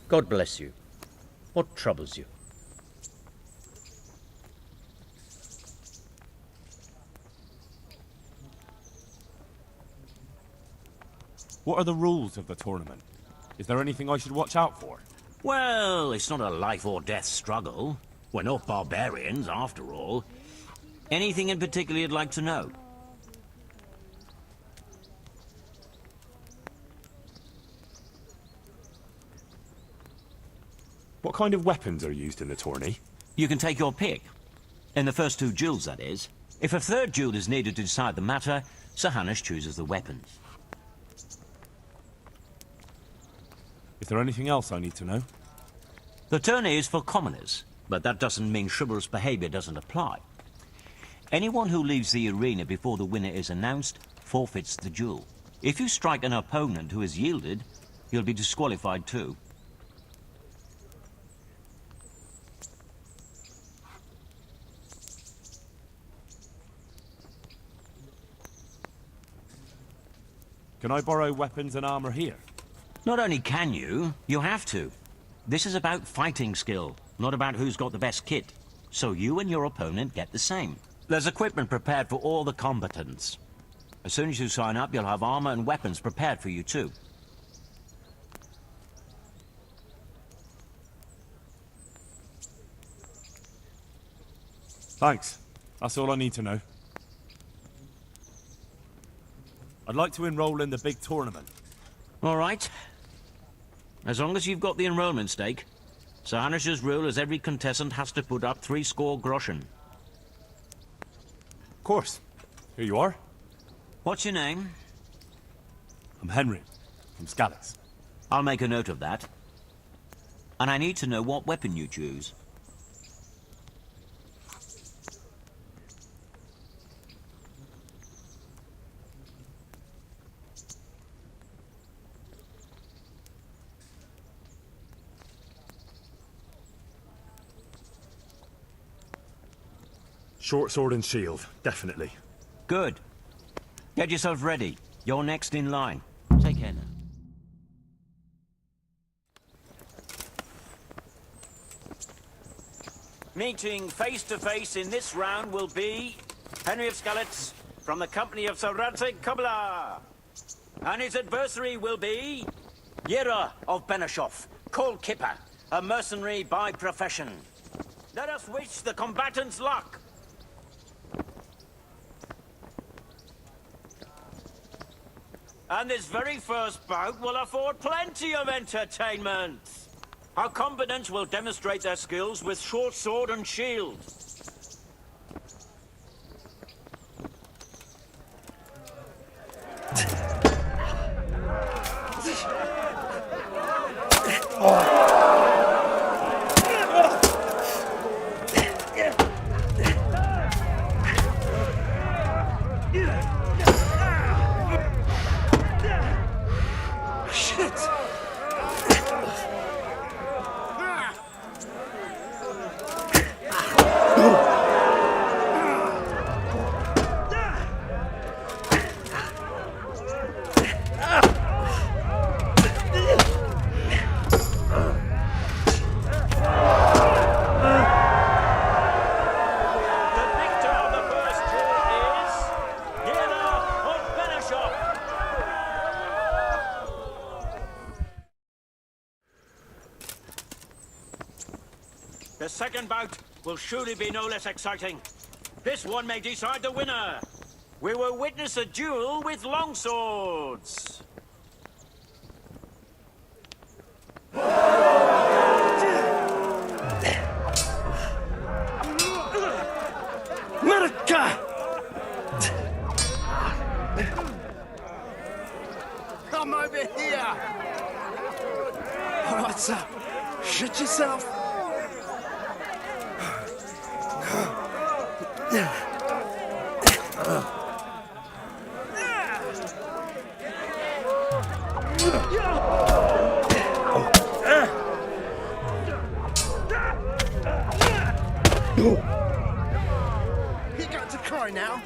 God bless you. What troubles you? What are the rules of the tournament? Is there anything I should watch out for? Well, it's not a life or death struggle. We're not barbarians, after all. Anything in particular you'd like to know? What kind of weapons are used in the tourney? You can take your pick. In the first 2 duels, that is. If a third duel is needed to decide the matter, Sir Hanush chooses the weapons. Is there anything else I need to know? The tourney is for commoners, but that doesn't mean chivalrous behavior doesn't apply. Anyone who leaves the arena before the winner is announced forfeits the duel. If you strike an opponent who has yielded, you'll be disqualified too. Can I borrow weapons and armor here? Not only can you, you have to. This is about fighting skill, not about who's got the best kit. So you and your opponent get the same. There's equipment prepared for all the combatants. As soon as you sign up, you'll have armor and weapons prepared for you too. Thanks. That's all I need to know. I'd like to enroll in the big tournament. All right. As long as you've got the enrollment stake, Sir Hanush's rule is every contestant has to put up 60 groschen. Of course. Here you are. What's your name? I'm Henry, from Scalix. I'll make a note of that. And I need to know what weapon you choose. Short sword and shield, definitely. Good. Get yourself ready. You're next in line. Take care now. Meeting face to face in this round will be Henry of Scalix from the company of Sir Radzig Kobyla. And his adversary will be Yera of Benishov, called Kipper, a mercenary by profession. Let us wish the combatants luck. And this very first bout will afford plenty of entertainment. Our combatants will demonstrate their skills with short sword and shield. The second bout will surely be no less exciting. This one may decide the winner. We will witness a duel with longswords. America! Come over here! All right, sir. Shut yourself. You got to cry now.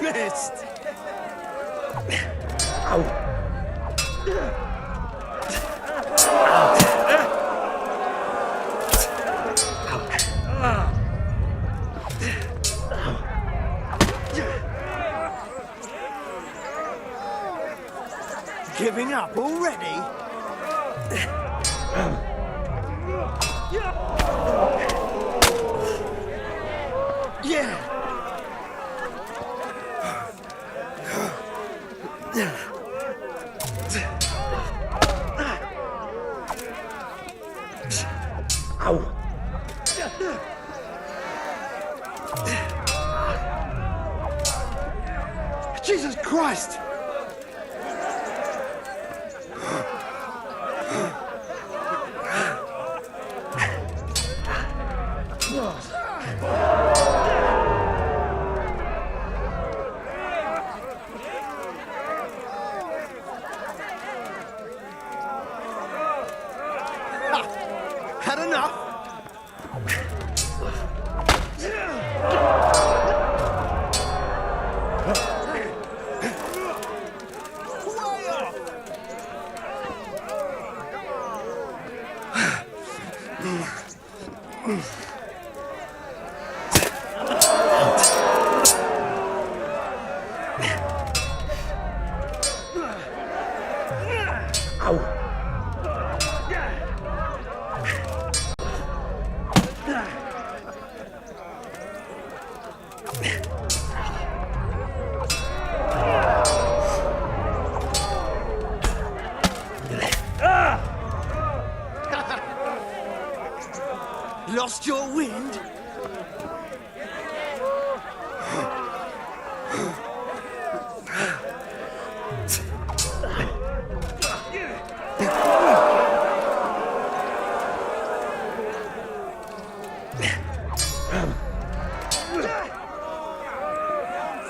Missed! Giving up already? Yeah! Ow! Jesus Christ! Had enough? Way off! Lost your wind?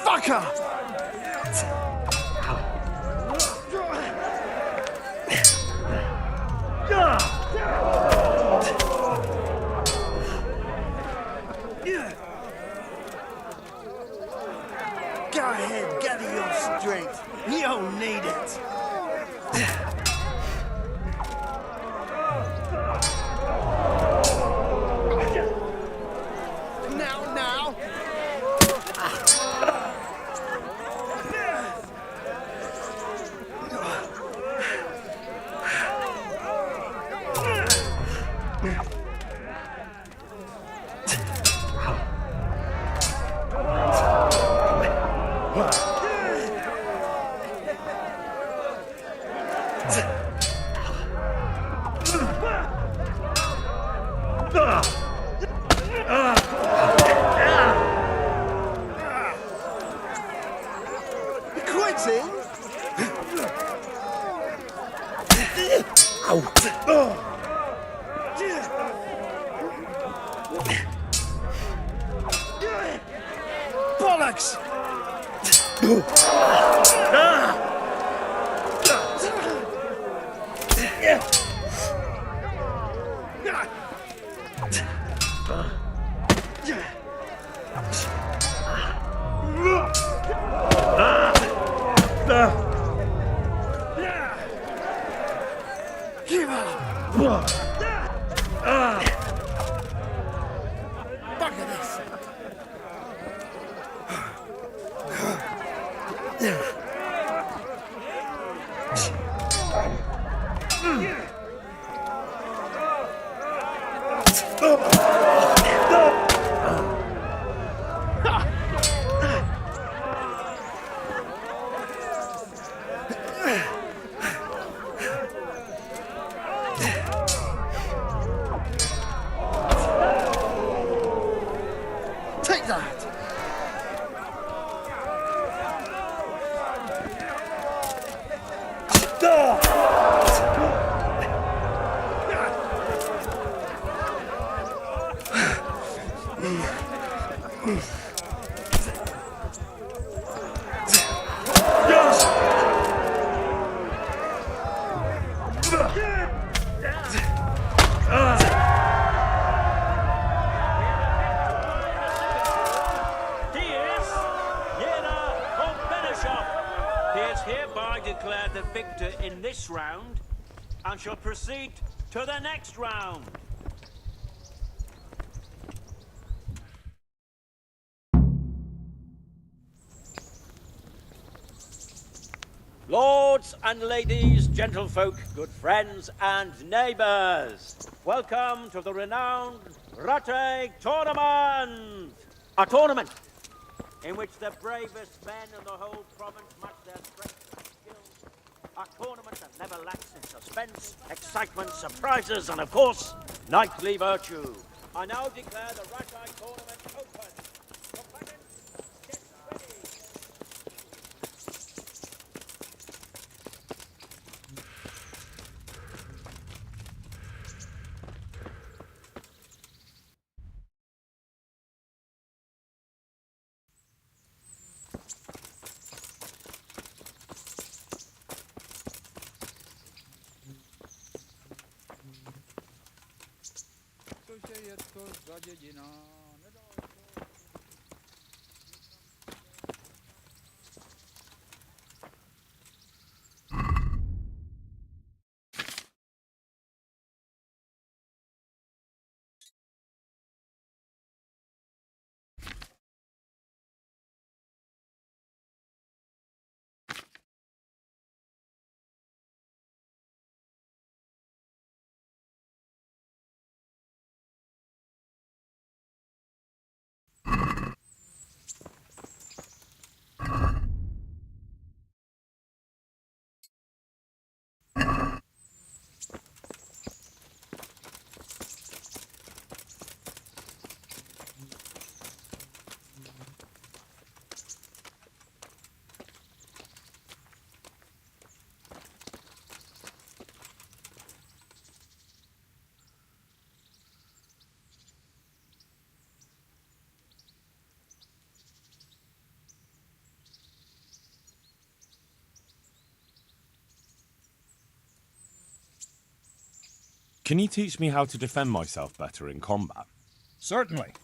Fucker! Go ahead, gather your strength. You'll need it. Now. Quitting? Bollocks! Give up! Bugger this! Take that! the victor in this round and shall proceed to the next round. Lords and ladies, gentlefolk, good friends and neighbours, welcome to the renowned Rate Tournament! A tournament in which the bravest men in the whole province match their strength and skill. A tournament that never lacks in suspense, excitement, surprises, and of course, knightly virtue. I now declare the Rate Tournament open. Combatants, get ready. Can you teach me how to defend myself better in combat? Certainly.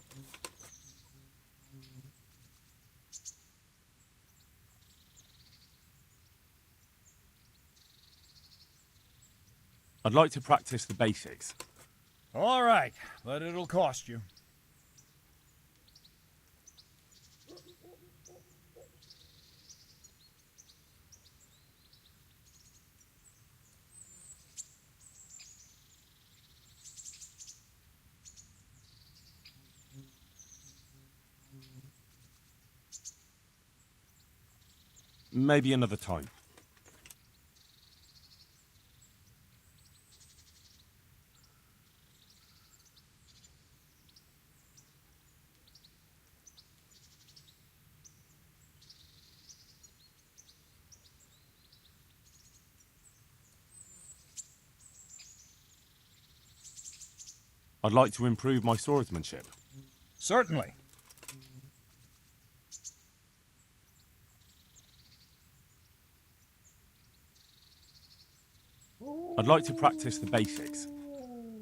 I'd like to practice the basics. All right, but it'll cost you. Maybe another time. I'd like to improve my swordsmanship. Certainly. I'd like to practice the basics.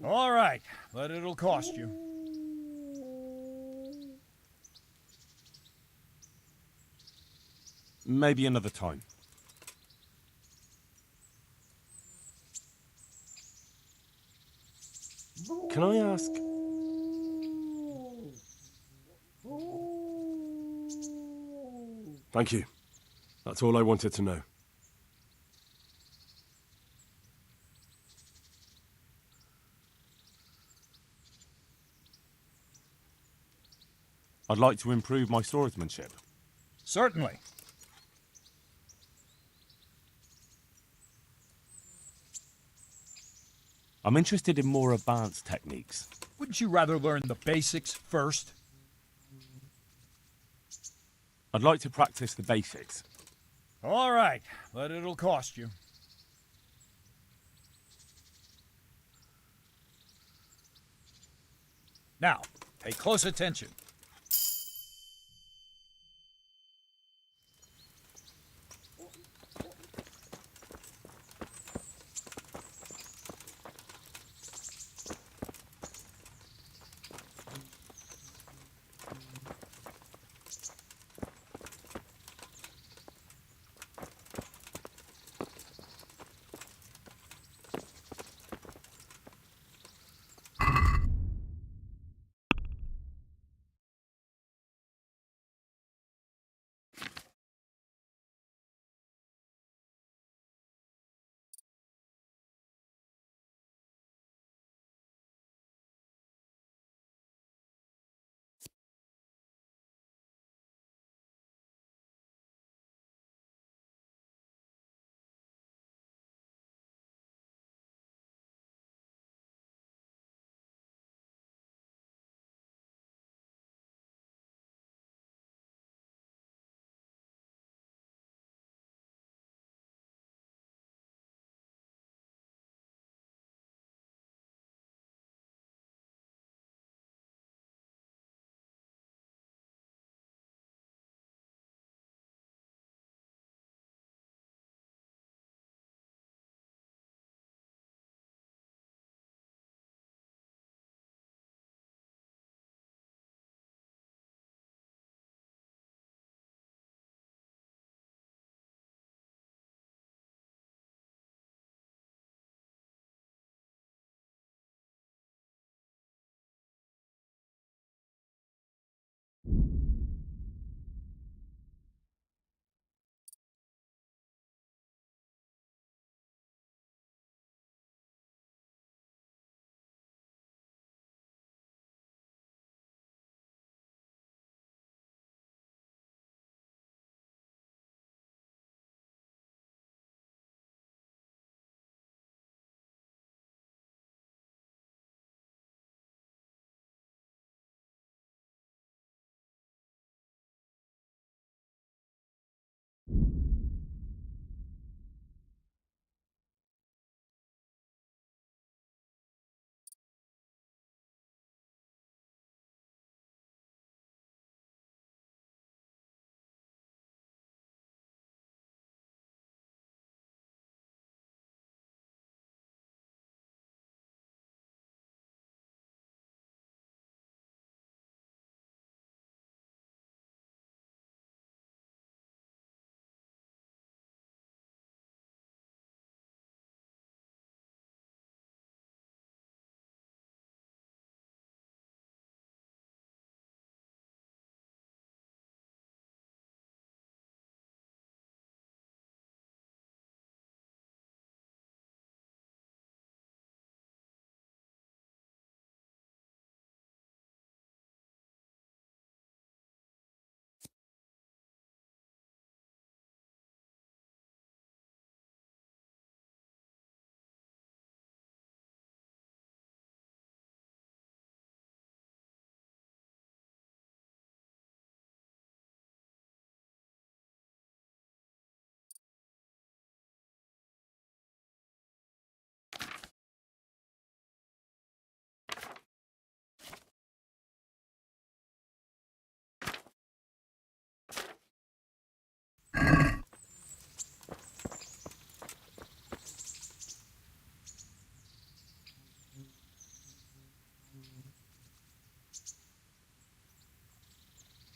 All right, but it'll cost you. Maybe another time. Can I ask? Thank you. That's all I wanted to know. I'd like to improve my swordsmanship. Certainly. I'm interested in more advanced techniques. Wouldn't you rather learn the basics first? I'd like to practice the basics. All right, but it'll cost you. Now, pay close attention.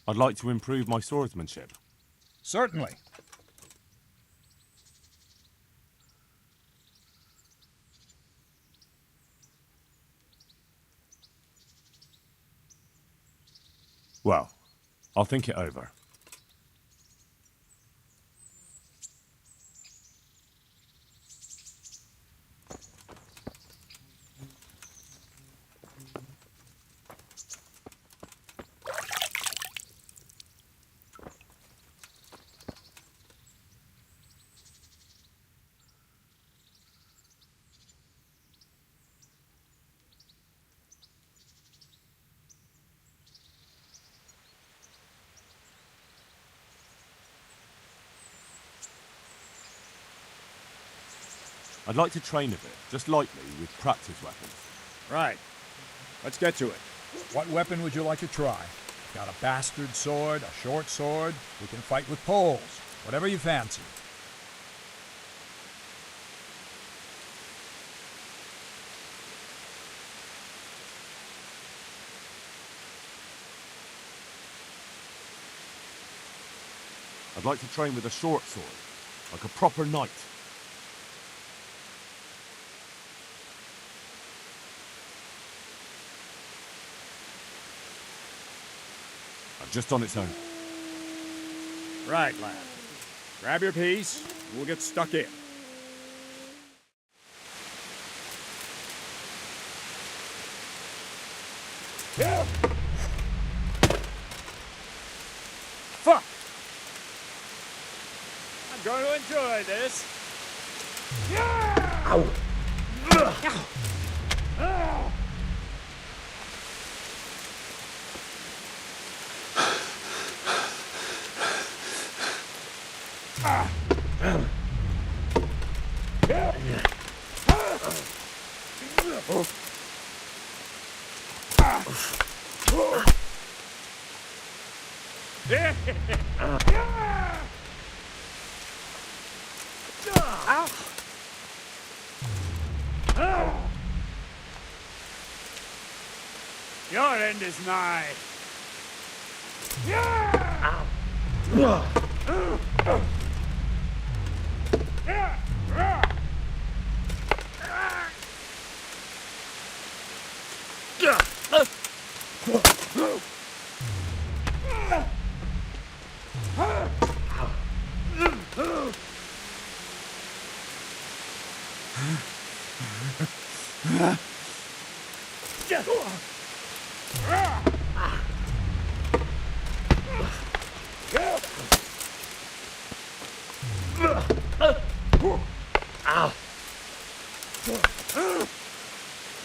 I'd like to improve my swordsmanship. Certainly. Well, I'll think it over. I'd like to train a bit, just lightly, with practice weapons. Right. Let's get to it. What weapon would you like to try? Got a bastard sword, a short sword? We can fight with poles. Whatever you fancy. I'd like to train with a short sword, like a proper knight. Just on its own. Right, lad. Grab your piece, and we'll get stuck in. Yeah. Fuck! I'm going to enjoy this. Yeah! Ow! Ow! Your end is nigh.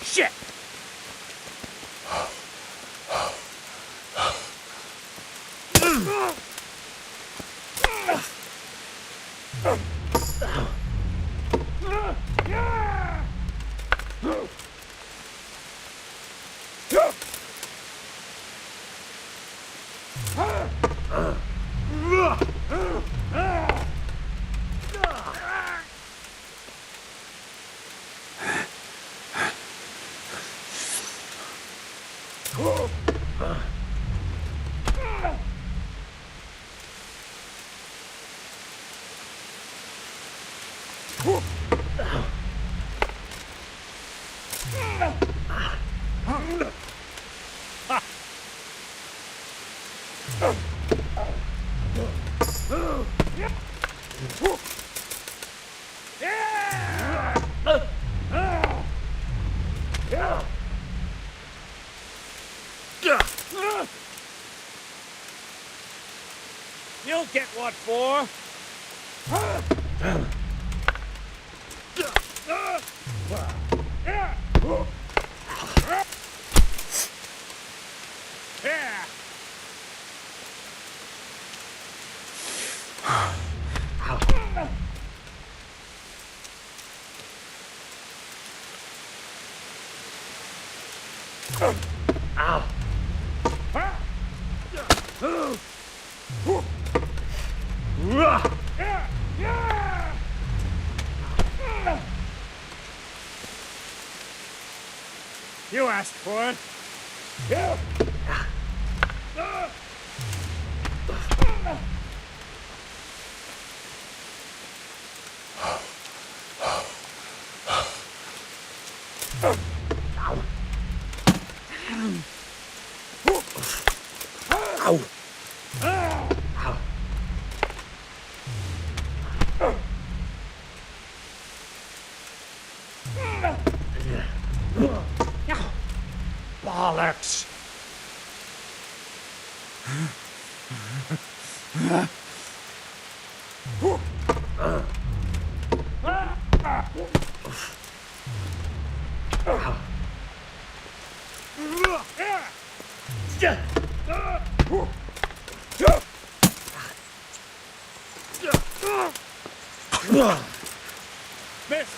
Shit! You'll get what for. You asked for it. Bollocks! Miss!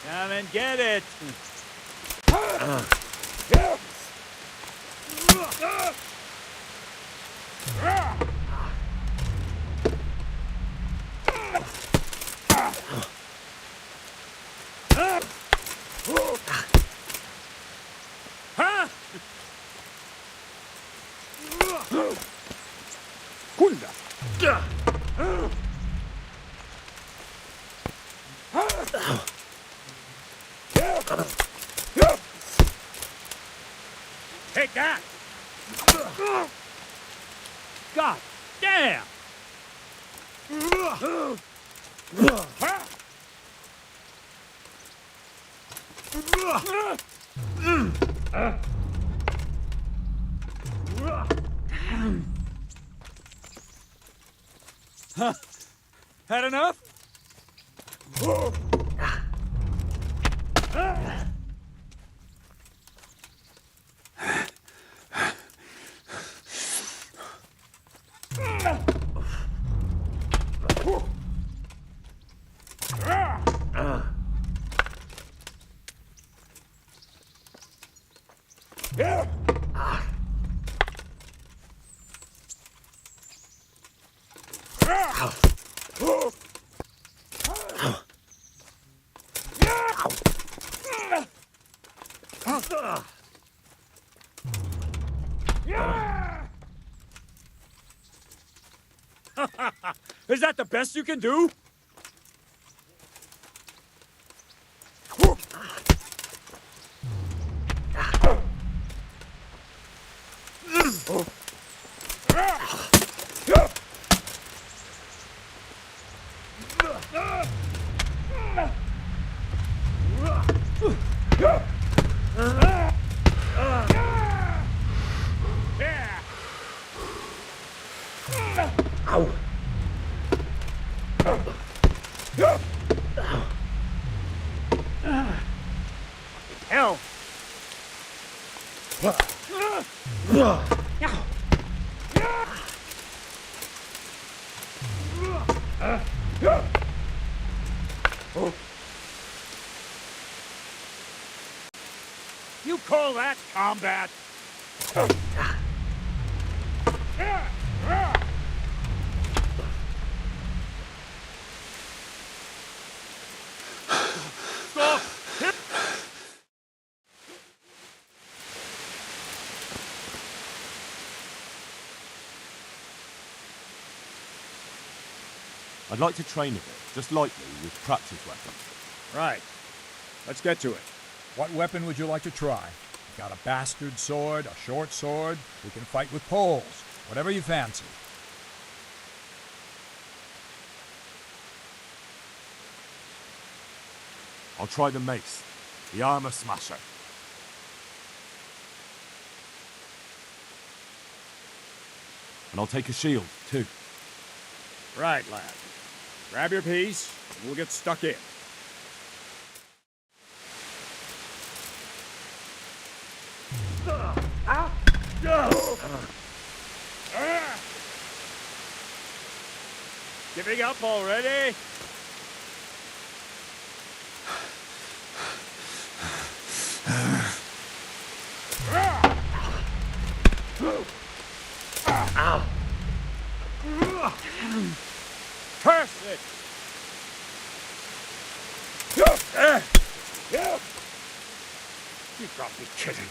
Come and get it! Kunda! Take that! God damn! Huh. Had enough? Is that the best you can do? Hell! You call that combat? Stop! I'd like to train a bit, just lightly, with practice weapons. Right. Let's get to it. What weapon would you like to try? You got a bastard sword, a short sword? We can fight with poles. Whatever you fancy. I'll try the mace, the armor smasher. And I'll take a shield, too. Right, lad. Grab your piece, and we'll get stuck in. Giving up already? Curse it! You've got to be kidding.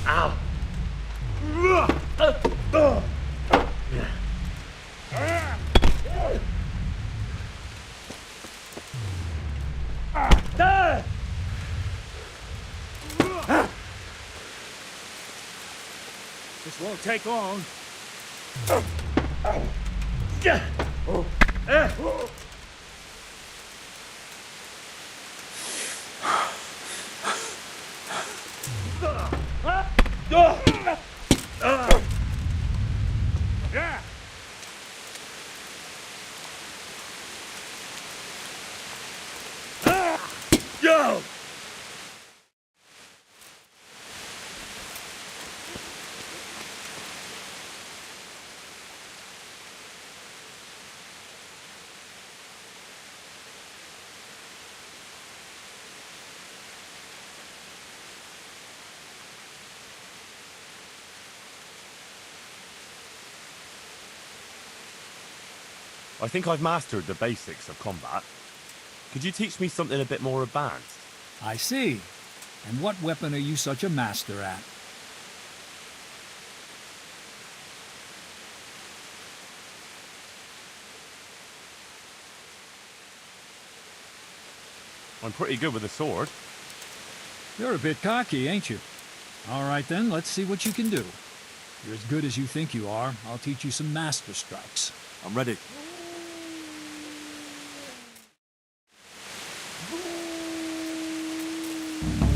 Ow! This won't take long. Yeah. Go! I think I've mastered the basics of combat. Could you teach me something a bit more advanced? I see. And what weapon are you such a master at? I'm pretty good with a sword. You're a bit cocky, ain't you? All right then, let's see what you can do. You're as good as you think you are. I'll teach you some master strikes. I'm ready.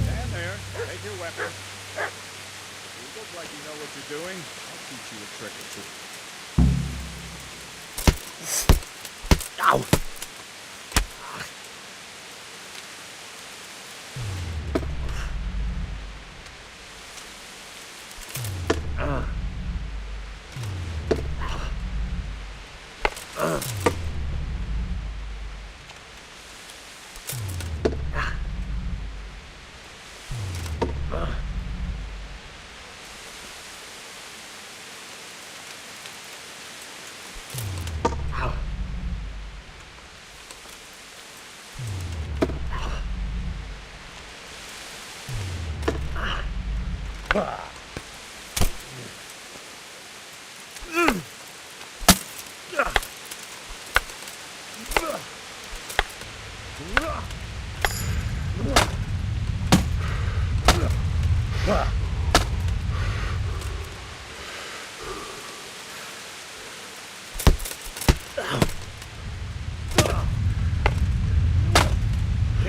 Stand there. Take your weapon. If you look like you know what you're doing, I'll teach you a trick or two. Ow!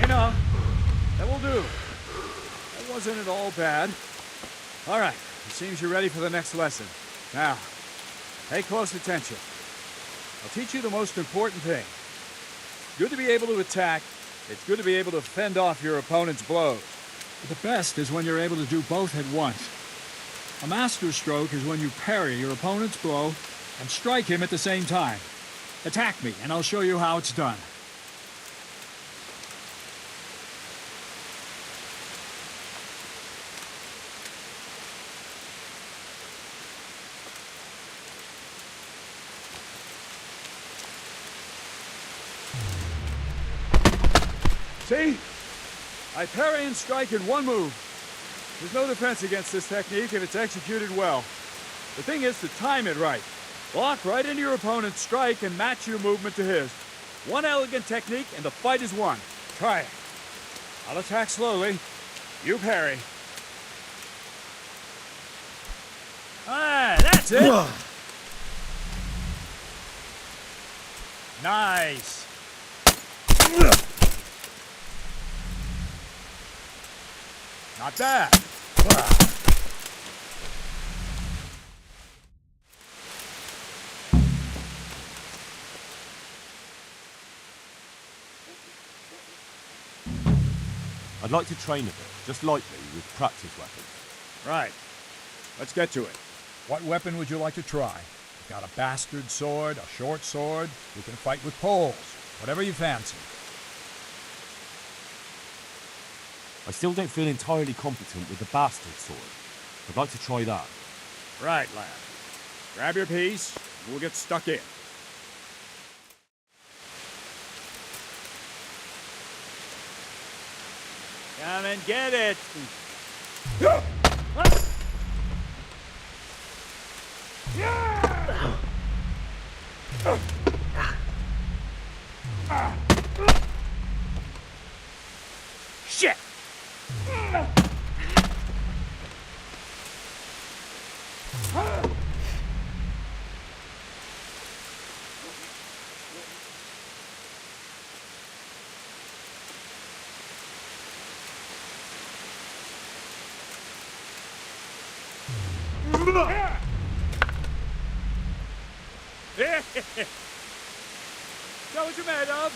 Enough. That will do. That wasn't at all bad. All right. It seems you're ready for the next lesson. Now, pay close attention. I'll teach you the most important thing. It's good to be able to attack. It's good to be able to fend off your opponent's blows. But the best is when you're able to do both at once. A master stroke is when you parry your opponent's blow and strike him at the same time. Attack me, and I'll show you how it's done. See? I parry and strike in one move. There's no defense against this technique if it's executed well. The thing is to time it right. Block right into your opponent's strike and match your movement to his. One elegant technique and the fight is won. Try it. I'll attack slowly. You parry. Ah, that's it! Nice! Not bad. I'd like to train a bit, just lightly, with practice weapons. Right. Let's get to it. What weapon would you like to try? Got a bastard sword, a short sword? We can fight with poles. Whatever you fancy. I still don't feel entirely competent with the bastard sword. I'd like to try that. Right, lad. Grab your piece, and we'll get stuck in. Come and get it! Shit! Show what you're made of.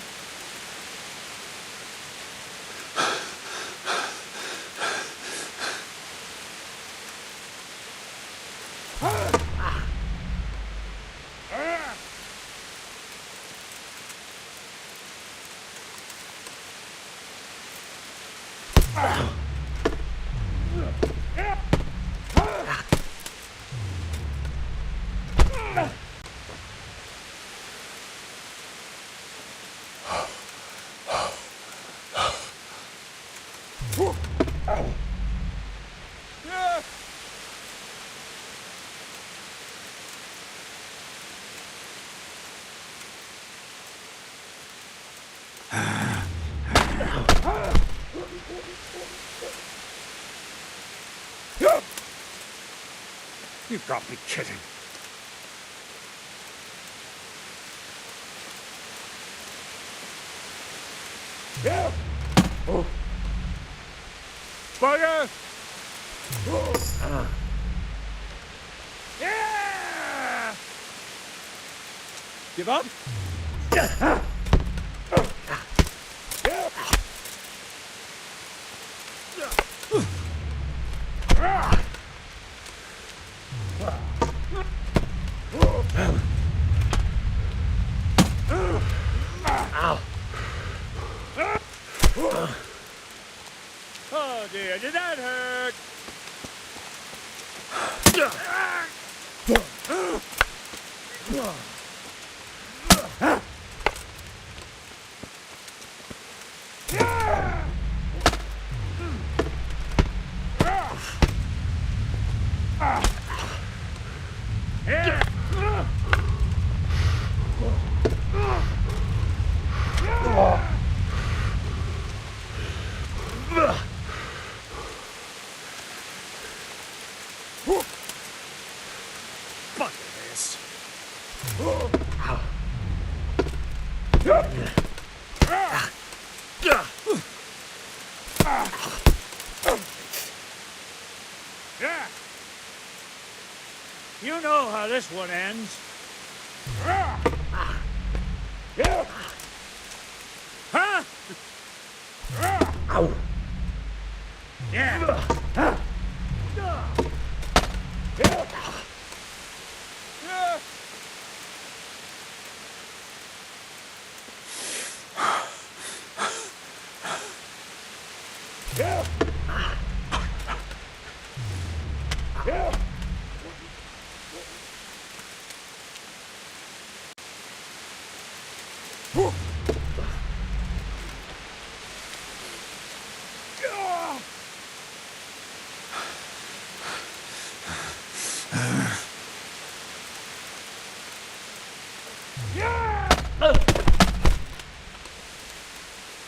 You've got me kidding. Yeah. Oh. Bugger! Yeah! Give up? Oh dear, did that hurt? Fuck this. Yeah. You know how this one ends. Huh? Yeah.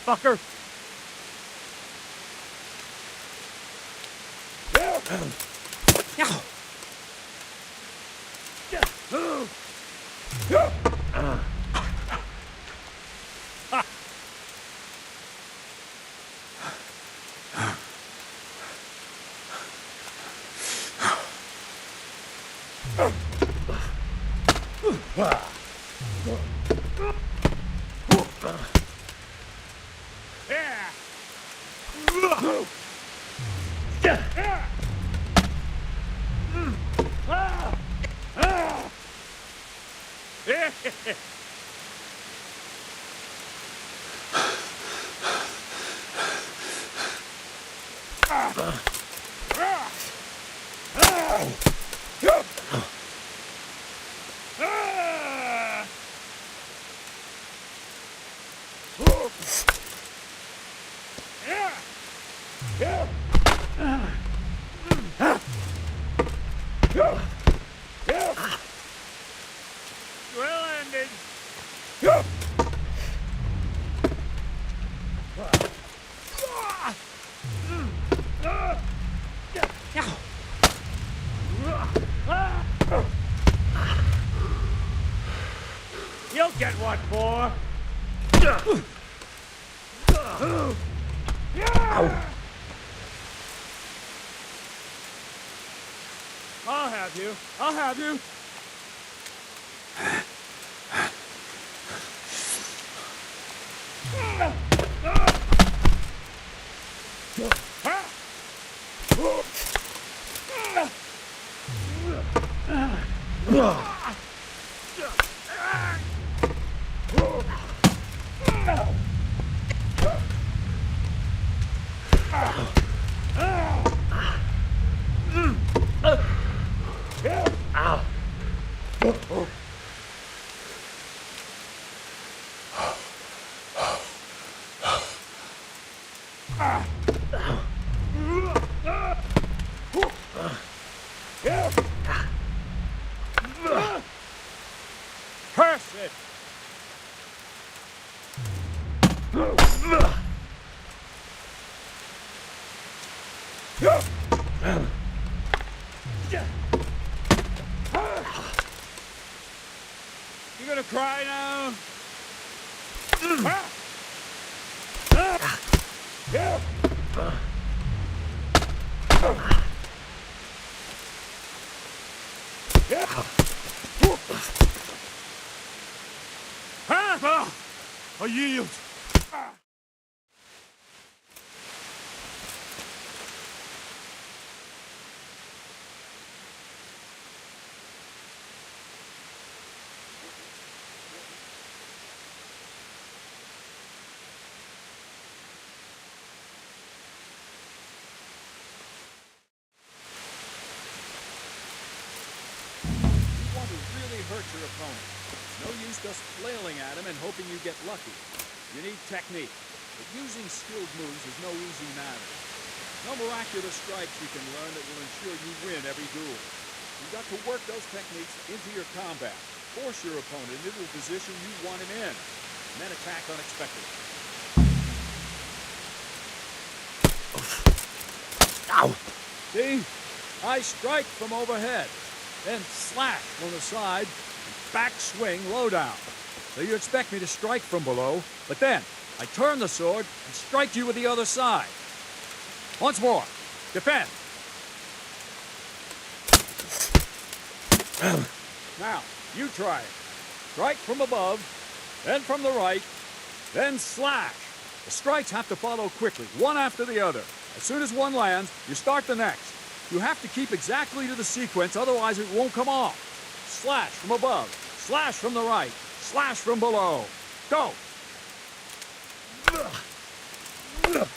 Fucker. Well ended. You'll get what for. I'll have you. I'll have you. Curse it! You gonna cry now? I yield. You want to really hurt your opponent. No use just flailing at him and hoping you get lucky. You need technique, but using skilled moves is no easy matter. No miraculous strikes you can learn that will ensure you win every duel. You've got to work those techniques into your combat. Force your opponent into a position you want him in, and then attack unexpectedly. Ow! See? I strike from overhead, then slash from the side, and back swing low down. So you expect me to strike from below, but then I turn the sword and strike you with the other side. Once more. Defend. Now, you try it. Strike from above, then from the right, then slash. The strikes have to follow quickly, one after the other. As soon as one lands, you start the next. You have to keep exactly to the sequence, otherwise it won't come off. Slash from above, slash from the right, slash from below. Go!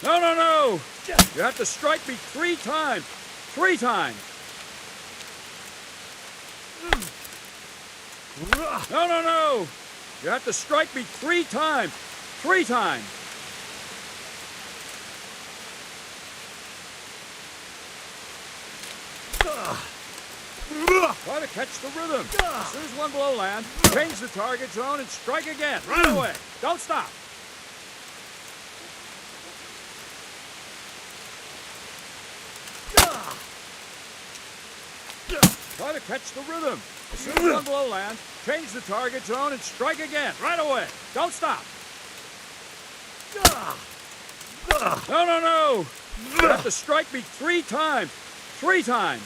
No, no, no! You have to strike me 3 times. 3 times. No, no, no! You have to strike me 3 times. 3 times. Try to catch the rhythm. As soon as one blow lands, change the target zone and strike again. Right away. Don't stop. Try to catch the rhythm. As soon as one blow lands, change the target zone and strike again. Right away. Don't stop. No, no, no. You have to strike me 3 times. 3 times.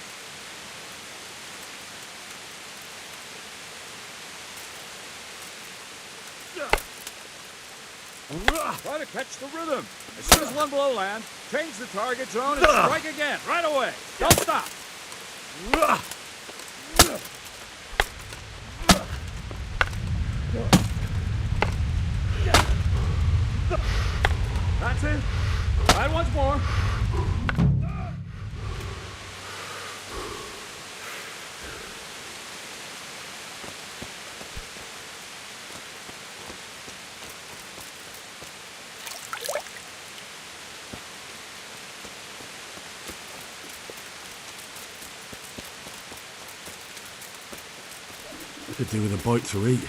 Try to catch the rhythm. As soon as one blow lands, change the target zone and strike again. Right away. Don't stop. That's it. Try it once more. I could do with a bite to eat.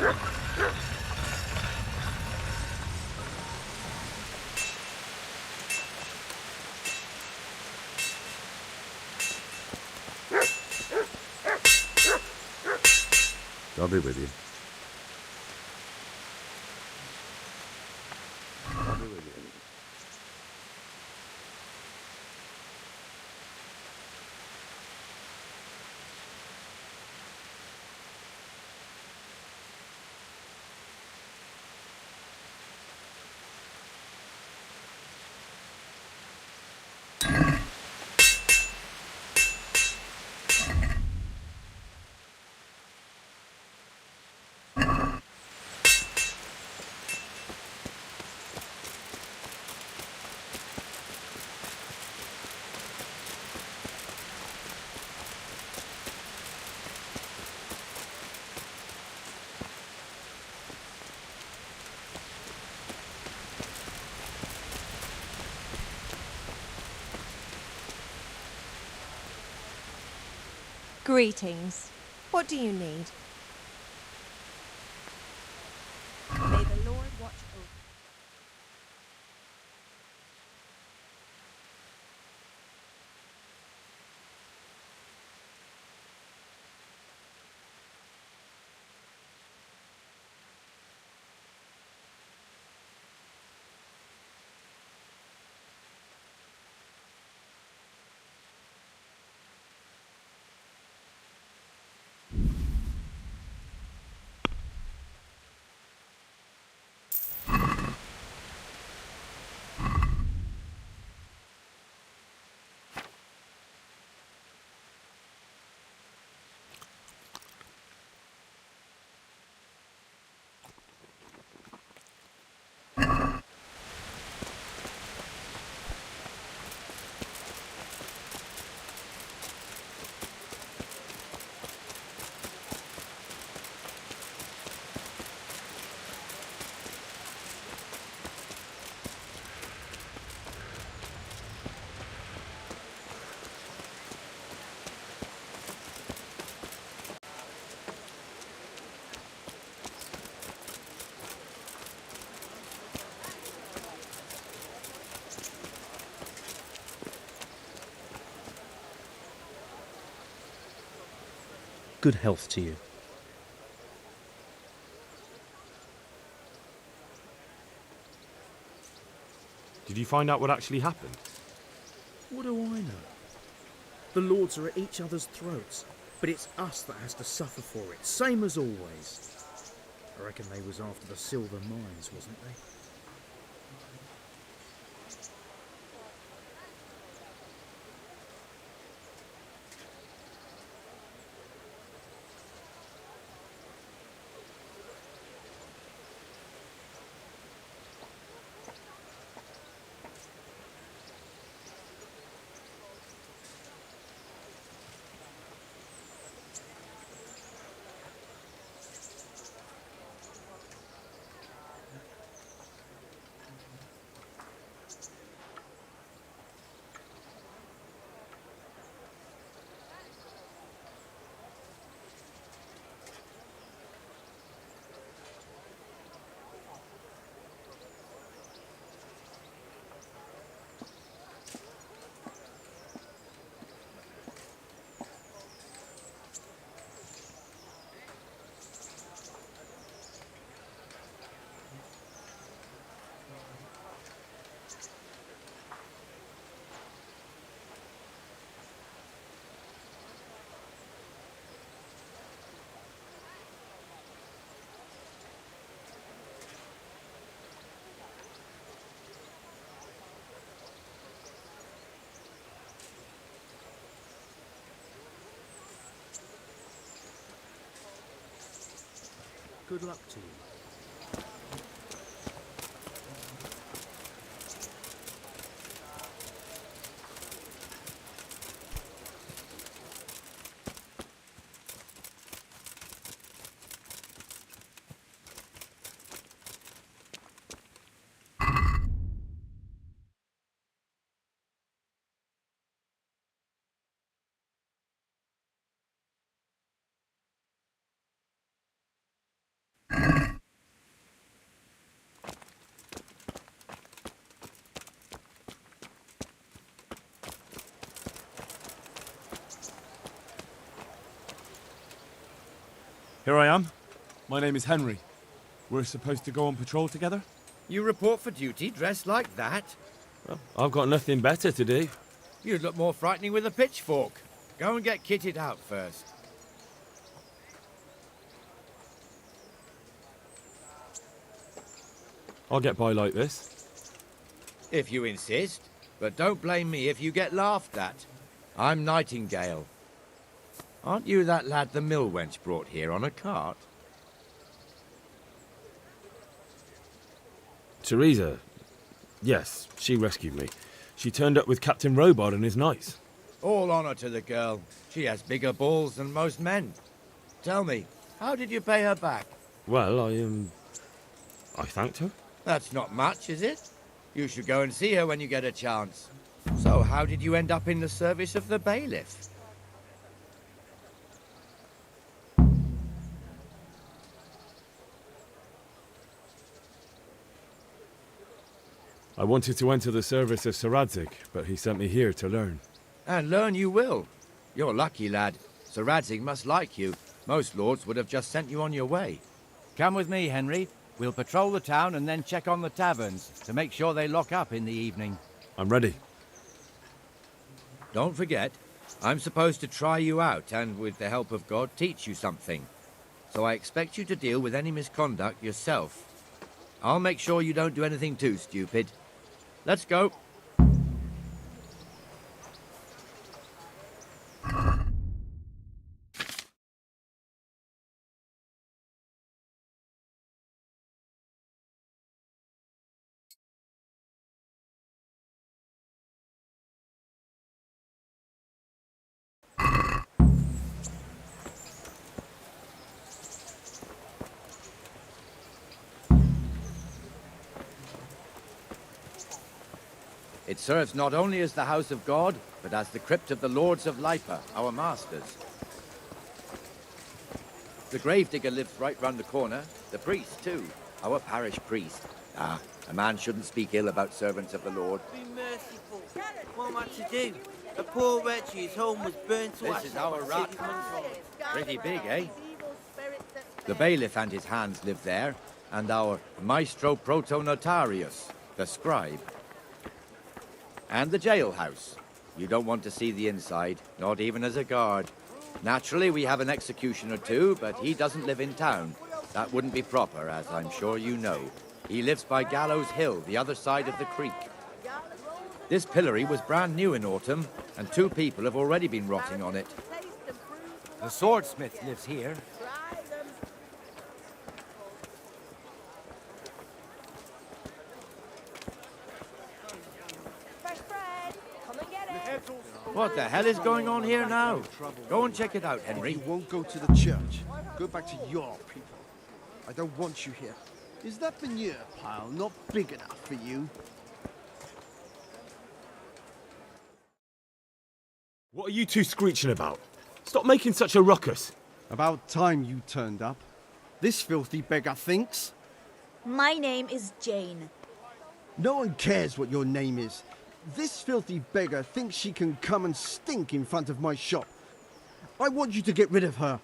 I'll be with you. I'll be with you. Greetings. What do you need? May the Lord watch over. Good health to you. Did you find out what actually happened? What do I know? The lords are at each other's throats, but it's us that has to suffer for it, same as always. I reckon they was after the silver mines, wasn't they? Good luck to you. Here I am. My name is Henry. We're supposed to go on patrol together? You report for duty dressed like that? Well, I've got nothing better to do. You'd look more frightening with a pitchfork. Go and get kitted out first. I'll get by like this. If you insist. But don't blame me if you get laughed at. I'm Nightingale. Aren't you that lad the mill wench brought here on a cart? Teresa. Yes, she rescued me. She turned up with Captain Robard and his knights. All honor to the girl. She has bigger balls than most men. Tell me, how did you pay her back? Well, I thanked her. That's not much, is it? You should go and see her when you get a chance. So, how did you end up in the service of the bailiff? I wanted to enter the service of Sir Radzig, but he sent me here to learn. And learn you will. You're lucky, lad. Sir Radzig must like you. Most lords would have just sent you on your way. Come with me, Henry. We'll patrol the town and then check on the taverns to make sure they lock up in the evening. I'm ready. Don't forget, I'm supposed to try you out and, with the help of God, teach you something. So I expect you to deal with any misconduct yourself. I'll make sure you don't do anything too stupid. Let's go. It serves not only as the house of God, but as the crypt of the lords of Lipa, our masters. The gravedigger lives right round the corner. The priest, too. Our parish priest. Ah, a man shouldn't speak ill about servants of the Lord. Be merciful. What am I to do? A poor wretch whose home was burnt to This ashes is our by ruck. Sigismund's sword. Pretty big, eh? The bailiff and his hands live there, and our maestro protonotarius, the scribe. And the jailhouse. You don't want to see the inside, not even as a guard. Naturally, we have an executioner too, but he doesn't live in town. That wouldn't be proper, as I'm sure you know. He lives by Gallows Hill, the other side of the creek. This pillory was brand new in autumn, and 2 people have already been rotting on it. The swordsmith lives here. What the hell is going on here now? Go and check it out, Henry. You won't go to the church. Go back to your people. I don't want you here. Is that manure pile not big enough for you? What are you two screeching about? Stop making such a ruckus. About time you turned up. This filthy beggar thinks. My name is Jane. No one cares what your name is. This filthy beggar thinks she can come and stink in front of my shop. I want you to get rid of her.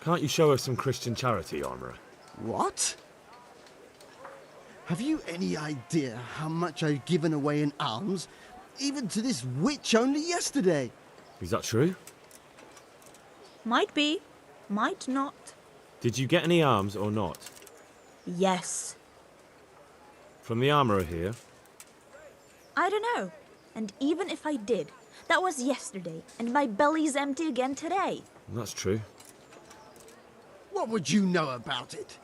Can't you show us some Christian charity, Armourer? What? Have you any idea how much I've given away in alms, even to this witch only yesterday? Is that true? Might be, might not. Did you get any alms or not? Yes. From the Armourer here? I don't know. And even if I did, that was yesterday, and my belly's empty again today. That's true. What would you know about it?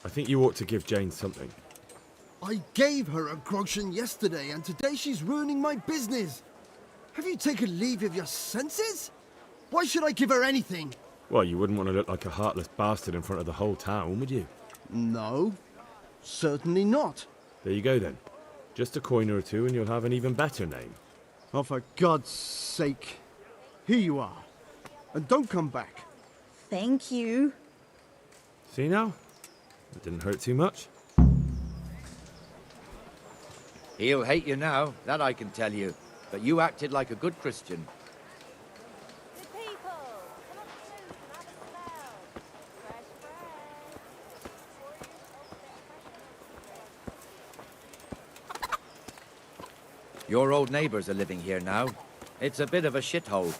I think you ought to give Jane something. I gave her a groschen yesterday, and today she's ruining my business. Have you taken leave of your senses? Why should I give her anything? Well, you wouldn't want to look like a heartless bastard in front of the whole town, would you? No, certainly not. There you go then. Just a coin or two and you'll have an even better name. Oh, for God's sake. Here you are. And don't come back. Thank you. See now? It didn't hurt too much. He'll hate you now, that I can tell you. But you acted like a good Christian. Your old neighbours are living here now. It's a bit of a shithole.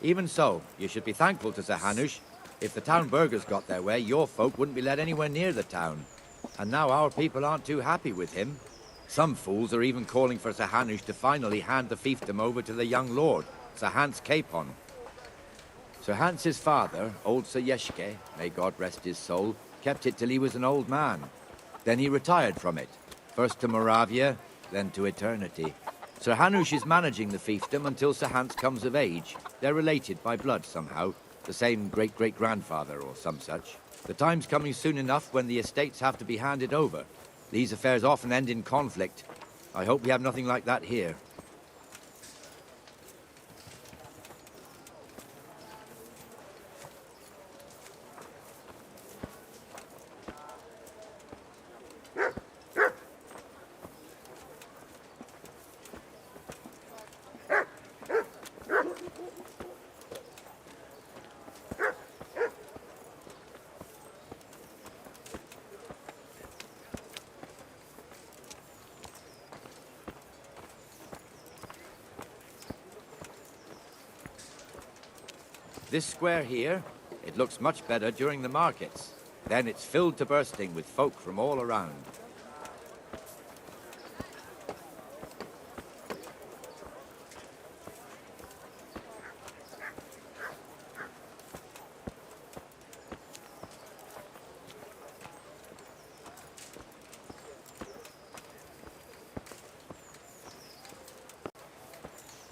Even so, you should be thankful to Sir Hanush. If the town burghers got their way, your folk wouldn't be let anywhere near the town. And now our people aren't too happy with him. Some fools are even calling for Sir Hanush to finally hand the fiefdom over to the young lord, Sir Hans Capon. Sir Hans's father, old Sir Yeshke, may God rest his soul, kept it till he was an old man. Then he retired from it, first to Moravia, then to eternity. Sir Hanush is managing the fiefdom until Sir Hans comes of age. They're related by blood somehow, the same great-great-grandfather or some such. The time's coming soon enough when the estates have to be handed over. These affairs often end in conflict. I hope we have nothing like that here. This square here, it looks much better during the markets. Then it's filled to bursting with folk from all around.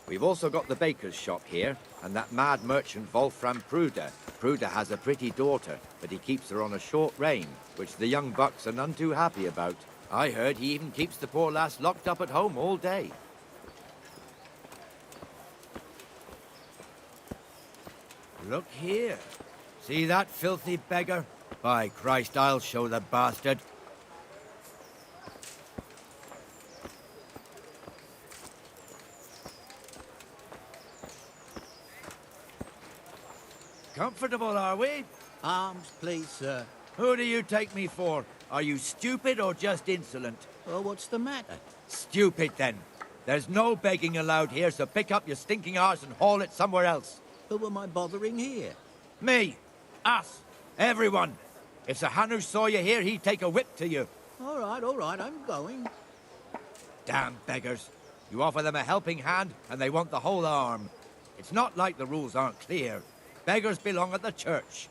We've also got the baker's shop here, and that mad merchant Wolfram Pruder. Pruder has a pretty daughter, but he keeps her on a short rein, which the young bucks are none too happy about. I heard he even keeps the poor lass locked up at home all day. Look here. See that filthy beggar? By Christ, I'll show the bastard. Comfortable, are we? Arms, please, sir. Who do you take me for? Are you stupid or just insolent? Well, what's the matter? Stupid, then. There's no begging allowed here, so pick up your stinking arse and haul it somewhere else. Who am I bothering here? Me. Us. Everyone. If Sir Hanush saw you here, he'd take a whip to you. All right, I'm going. Damn beggars. You offer them a helping hand, and they want the whole arm. It's not like the rules aren't clear. Beggars belong at the church.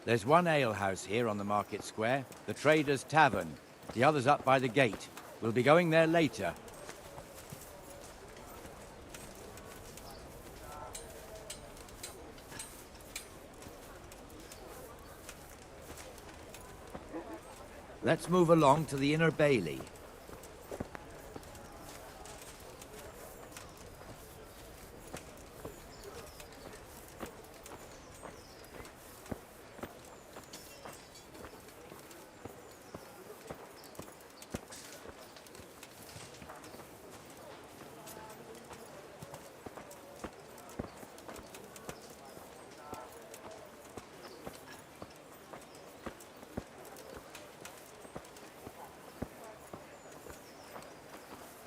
There's one alehouse here on the market square, the Trader's Tavern. The other's up by the gate. We'll be going there later. Let's move along to the Inner Bailey.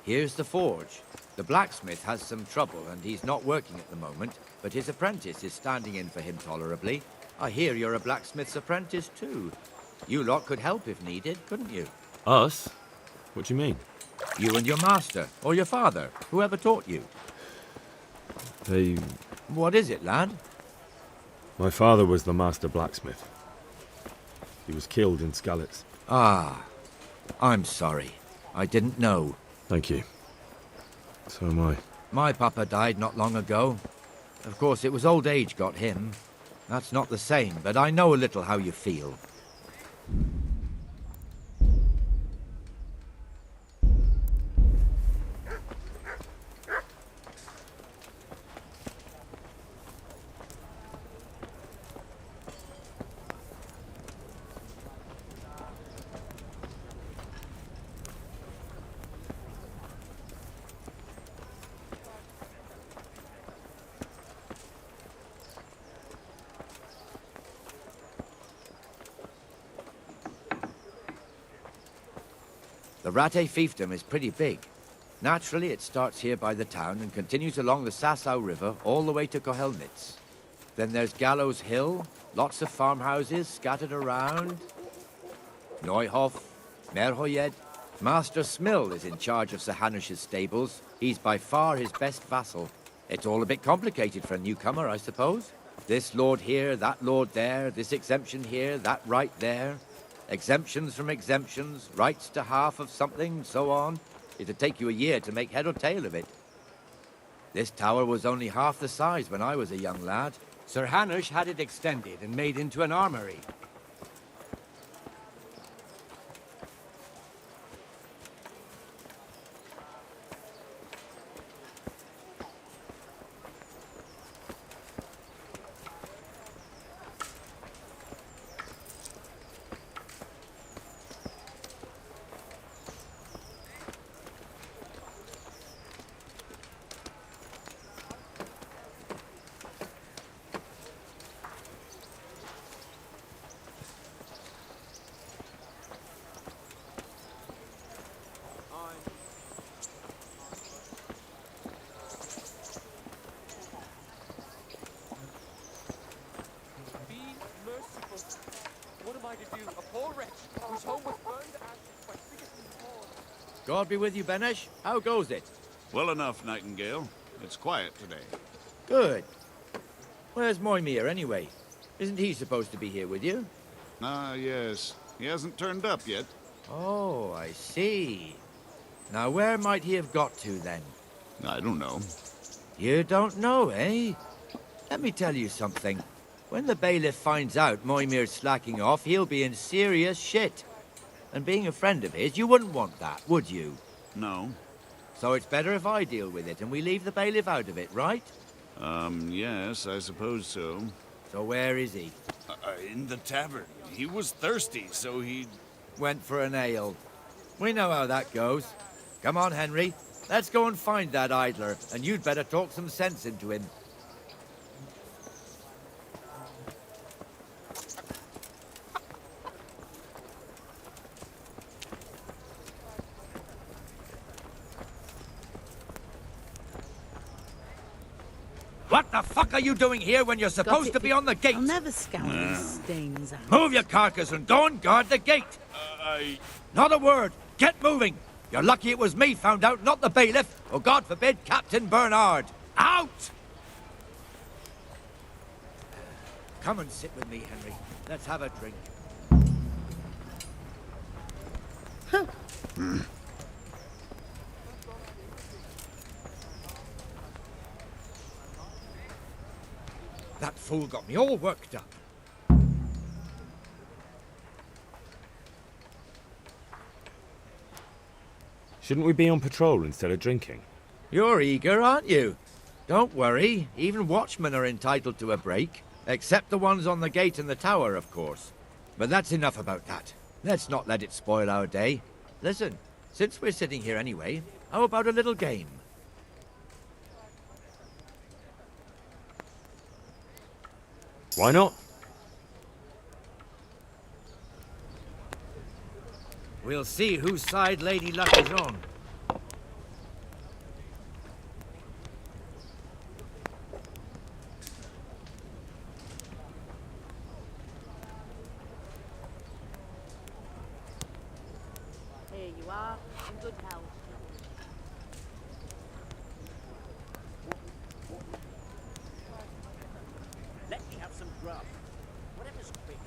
Here's the forge. The blacksmith has some trouble and he's not working at the moment, but his apprentice is standing in for him tolerably. I hear you're a blacksmith's apprentice too. You lot could help if needed, couldn't you? Us? What do you mean? You and your master, or your father, whoever taught you. They... What is it, lad? My father was the master blacksmith. He was killed in Skalitz. Ah, I'm sorry. I didn't know. Thank you. So am I. My papa died not long ago. Of course, it was old age got him. That's not the same, but I know a little how you feel. The Ratte fiefdom is pretty big. Naturally, it starts here by the town and continues along the Sasau River all the way to Kohelnitz. Then there's Gallows Hill, lots of farmhouses scattered around. Neuhof, Merhoyed. Master Smill is in charge of Sir Hanush's stables. He's by far his best vassal. It's all a bit complicated for a newcomer, I suppose. This lord here, that lord there, this exemption here, that right there. Exemptions from exemptions, rights to half of something, so on. It'd take you a year to make head or tail of it. This tower was only half the size when I was a young lad. Sir Hanush had it extended and made into an armory. God be with you, Benesh. How goes it? Well enough, Nightingale. It's quiet today. Good. Where's Moimir, anyway? Isn't he supposed to be here with you? Ah, yes. He hasn't turned up yet. Oh, I see. Now, where might he have got to, then? I don't know. You don't know, eh? Let me tell you something. When the bailiff finds out Moimir's slacking off, he'll be in serious shit. And being a friend of his, you wouldn't want that, would you? No. So it's better if I deal with it and we leave the bailiff out of it, right? Yes, I suppose so. So where is he? In the tavern. He was thirsty, so he... Went for an ale. We know how that goes. Come on, Henry. Let's go and find that idler, and you'd better talk some sense into him. What the fuck are you doing here when you're supposed to be on the gate? I'll never scout these stains out. Move your carcass and go and guard the gate. Not a word. Get moving. You're lucky it was me found out, not the bailiff, or God forbid, Captain Bernard. Out! Come and sit with me, Henry. Let's have a drink. That fool got me all worked up. Shouldn't we be on patrol instead of drinking? You're eager, aren't you? Don't worry. Even watchmen are entitled to a break. Except the ones on the gate and the tower, of course. But that's enough about that. Let's not let it spoil our day. Listen, since we're sitting here anyway, how about a little game? Why not? We'll see whose side Lady Luck is on. Here you are, in good health. Let me have some grub. Whatever's quick.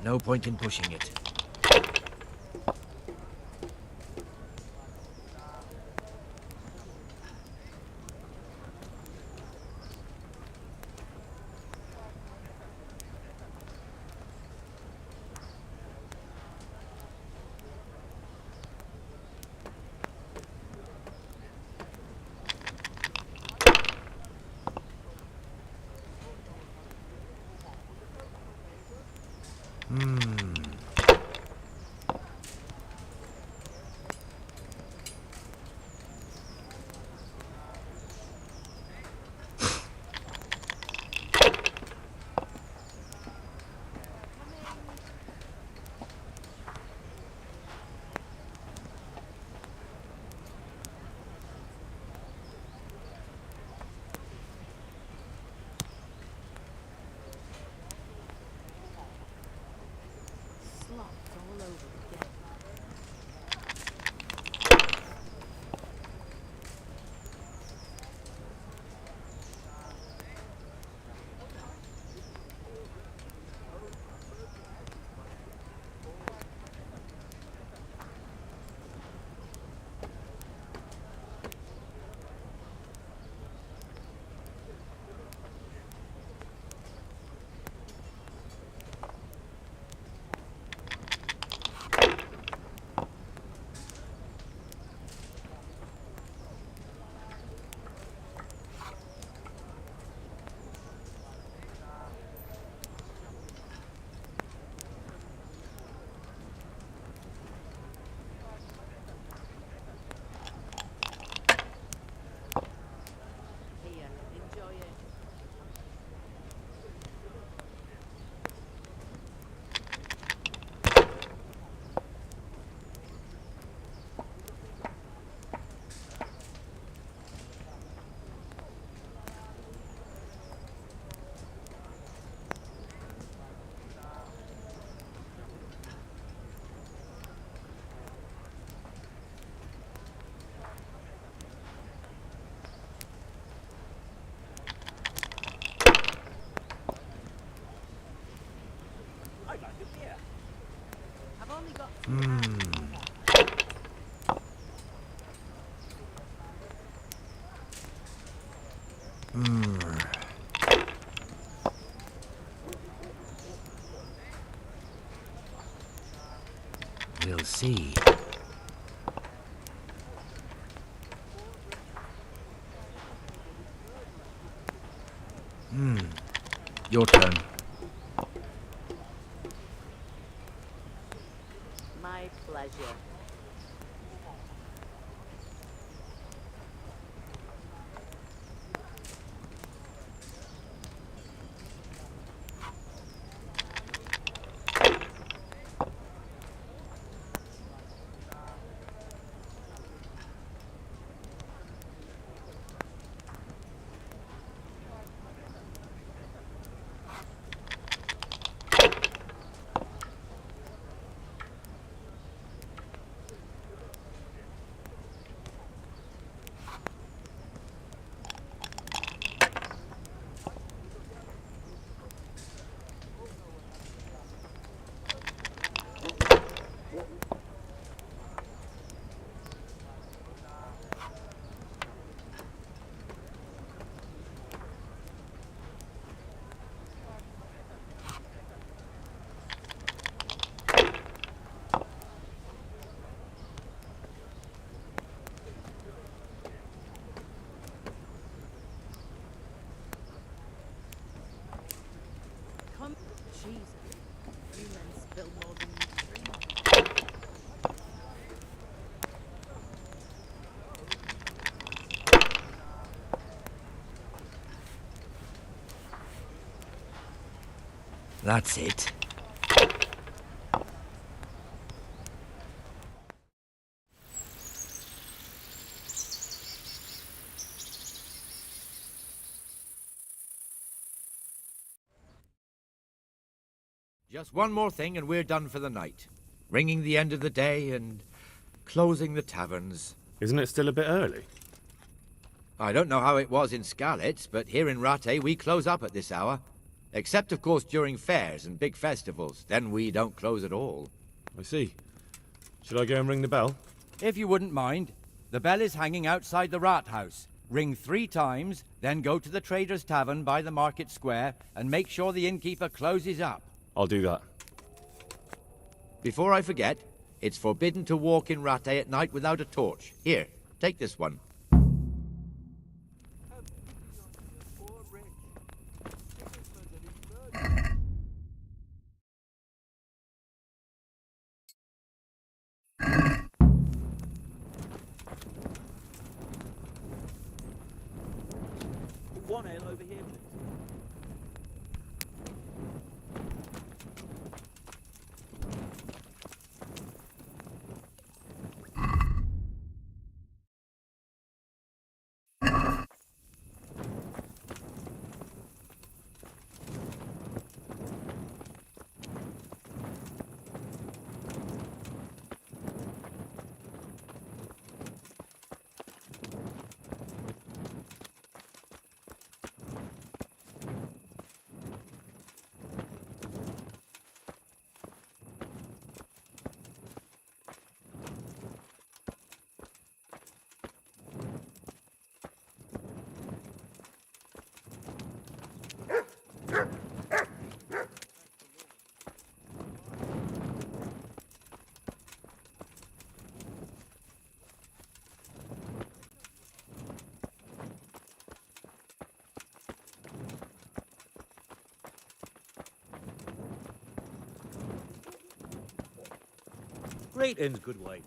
No point in pushing it. Slots all over again. Here, enjoy it. I'd like a beer. I've only got We'll see. Your turn. my pleasure. Come, Jesus. You men spill more than you drink. That's it. Just one more thing and we're done for the night. Ringing the end of the day and closing the taverns. Isn't it still a bit early? I don't know how it was in Skalitz, but here in Rattay we close up at this hour. Except, of course, during fairs and big festivals. Then we don't close at all. I see. Should I go and ring the bell? If you wouldn't mind. The bell is hanging outside the rat house. Ring 3 times, then go to the Trader's Tavern by the market square and make sure the innkeeper closes up. I'll do that. Before I forget, it's forbidden to walk in Rattay at night without a torch. Here, take this one. One ale over here, please. Greetings, good wife.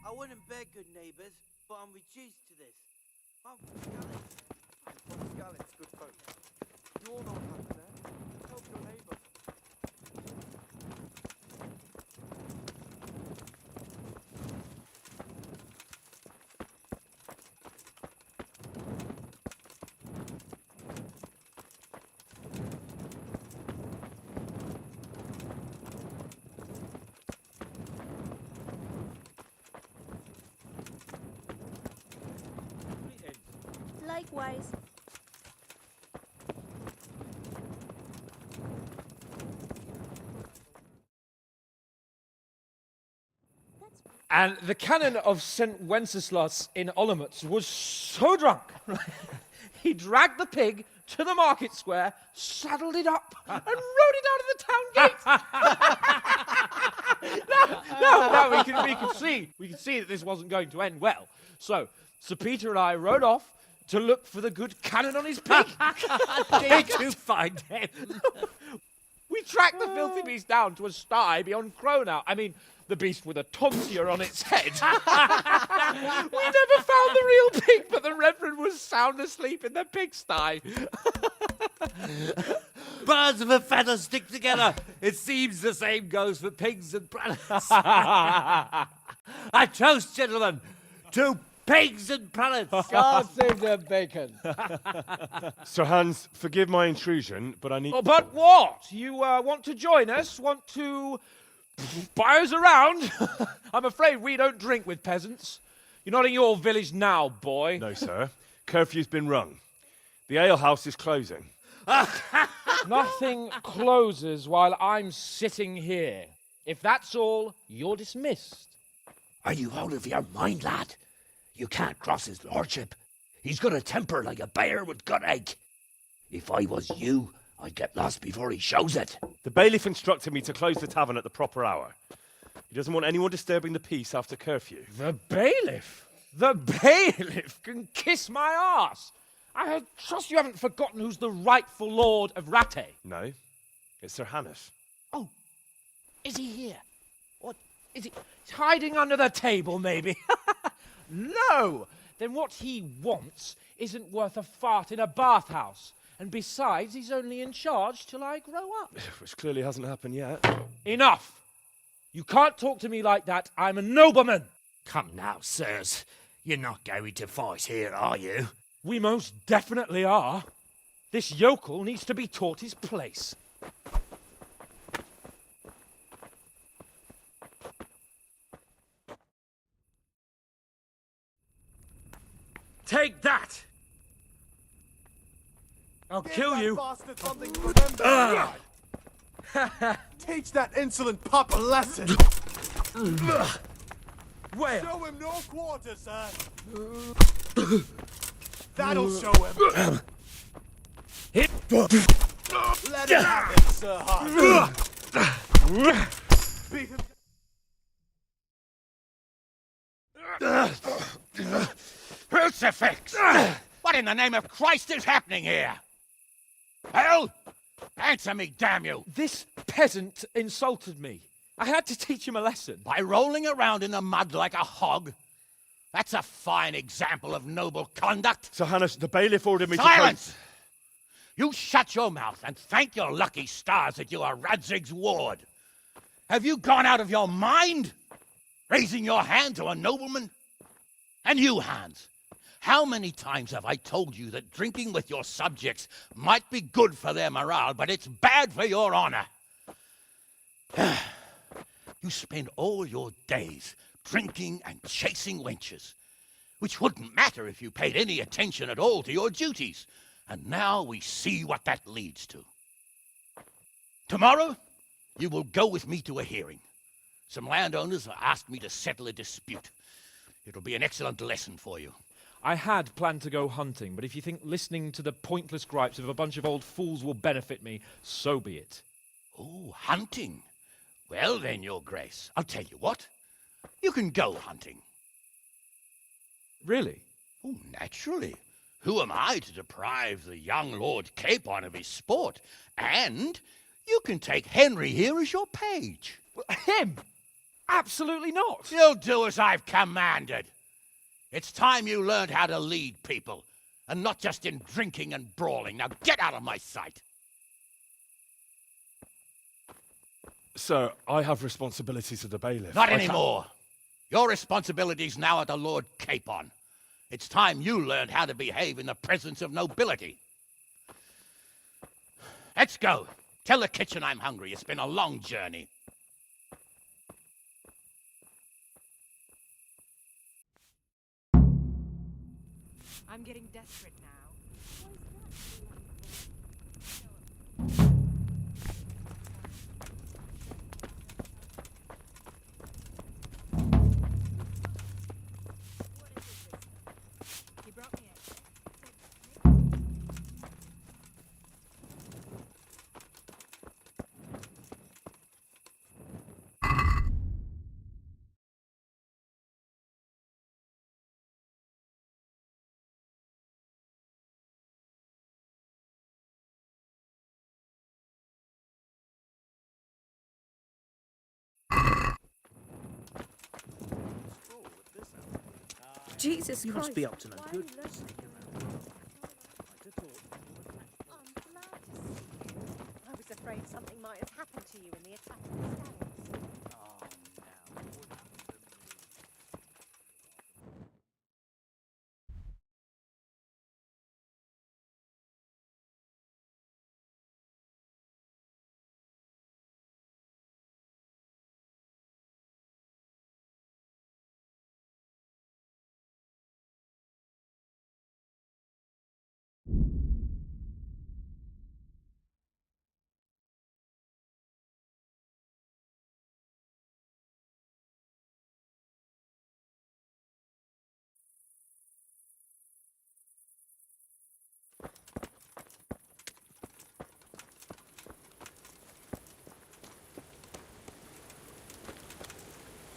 I wouldn't beg good neighbours, but I'm reduced to this. I'm from Scallets. I'm from Scallets, good folk. You all know what happened there. Help your neighbour. Likewise. And the canon of St. Wenceslas in Olomouc was so drunk, he dragged the pig to the market square, saddled it up, and rode it out of the town gate. No, we could see that this wasn't going to end well. So, Sir Peter and I rode off to look for the good canon on his pig. Did you find him? We tracked the filthy beast down to a sty beyond Cronau. I mean, the beast with a tonsure on its head. We never found the real pig, but the Reverend was sound asleep in the pigsty. Birds of a feather stick together. It seems the same goes for pigs and prelates. I toast, gentlemen, to pigs and prelates. God save the bacon. Sir Hans, forgive my intrusion, but I need... Oh, but what? You want to join us? Want to buy us around? I'm afraid we don't drink with peasants. You're not in your village now, boy. No, sir. Curfew's been rung. The alehouse is closing. Nothing closes while I'm sitting here. If that's all, you're dismissed. Are you out of your mind, lad? You can't cross his lordship. He's got a temper like a bear with gut ache. If I was you, I'd get lost before he shows it. The bailiff instructed me to close the tavern at the proper hour. He doesn't want anyone disturbing the peace after curfew. The bailiff? The bailiff can kiss my arse. I trust you haven't forgotten who's the rightful lord of Rattay. No, it's Sir Hannes. Oh, is he here? What is he? He's hiding under the table, maybe? No! Then what he wants isn't worth a fart in a bathhouse. And besides, he's only in charge till I grow up. Which clearly hasn't happened yet. Enough! You can't talk to me like that. I'm a nobleman. Come now, sirs. You're not going to fight here, are you? We most definitely are. This yokel needs to be taught his place. Take that! I'll kill you. Bastard something to remember. Teach that insolent pup a lesson. Where? Show him no quarter, sir. That'll show him. Let it happen, Sir Hart. Beat him. Crucifix! What in the name of Christ is happening here? Hell? Answer me, damn you! This peasant insulted me. I had to teach him a lesson. By rolling around in the mud like a hog? That's a fine example of noble conduct. Sir Hannes, the bailiff ordered me Silence! You shut your mouth and thank your lucky stars that you are Radzig's ward. Have you gone out of your mind? Raising your hand to a nobleman? And you, Hans, how many times have I told you that drinking with your subjects might be good for their morale, but it's bad for your honor? You spend all your days drinking and chasing wenches, which wouldn't matter if you paid any attention at all to your duties. And now we see what that leads to. Tomorrow, you will go with me to a hearing. Some landowners have asked me to settle a dispute. It'll be an excellent lesson for you. I had planned to go hunting, but if you think listening to the pointless gripes of a bunch of old fools will benefit me, so be it. Oh, hunting? Well then, Your Grace, I'll tell you what. You can go hunting. Really? Oh, naturally. Who am I to deprive the young Lord Capon of his sport? And you can take Henry here as your page. Him? Absolutely not. You'll do as I've commanded. It's time you learned how to lead people, and not just in drinking and brawling. Now get out of my sight. Sir, I have responsibilities to the bailiff. Not anymore. Your responsibilities now are the Lord Capon. It's time you learned how to behave in the presence of nobility. Let's go. Tell the kitchen I'm hungry. It's been a long journey. I'm getting desperate now. He brought me Jesus You Christ. must be up to no good. I was afraid something might have happened to you in the attack on the scouts.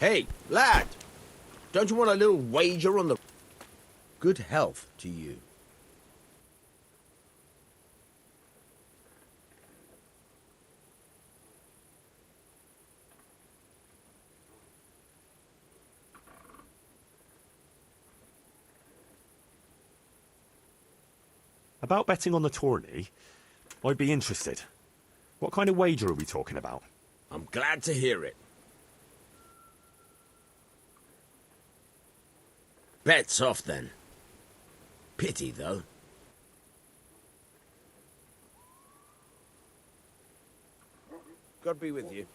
Hey, lad! Don't you want a little wager on the... Good health to you. About betting on the tourney, I'd be interested. What kind of wager are we talking about? I'm glad to hear it. Bet's off then. Pity, though. God be with you.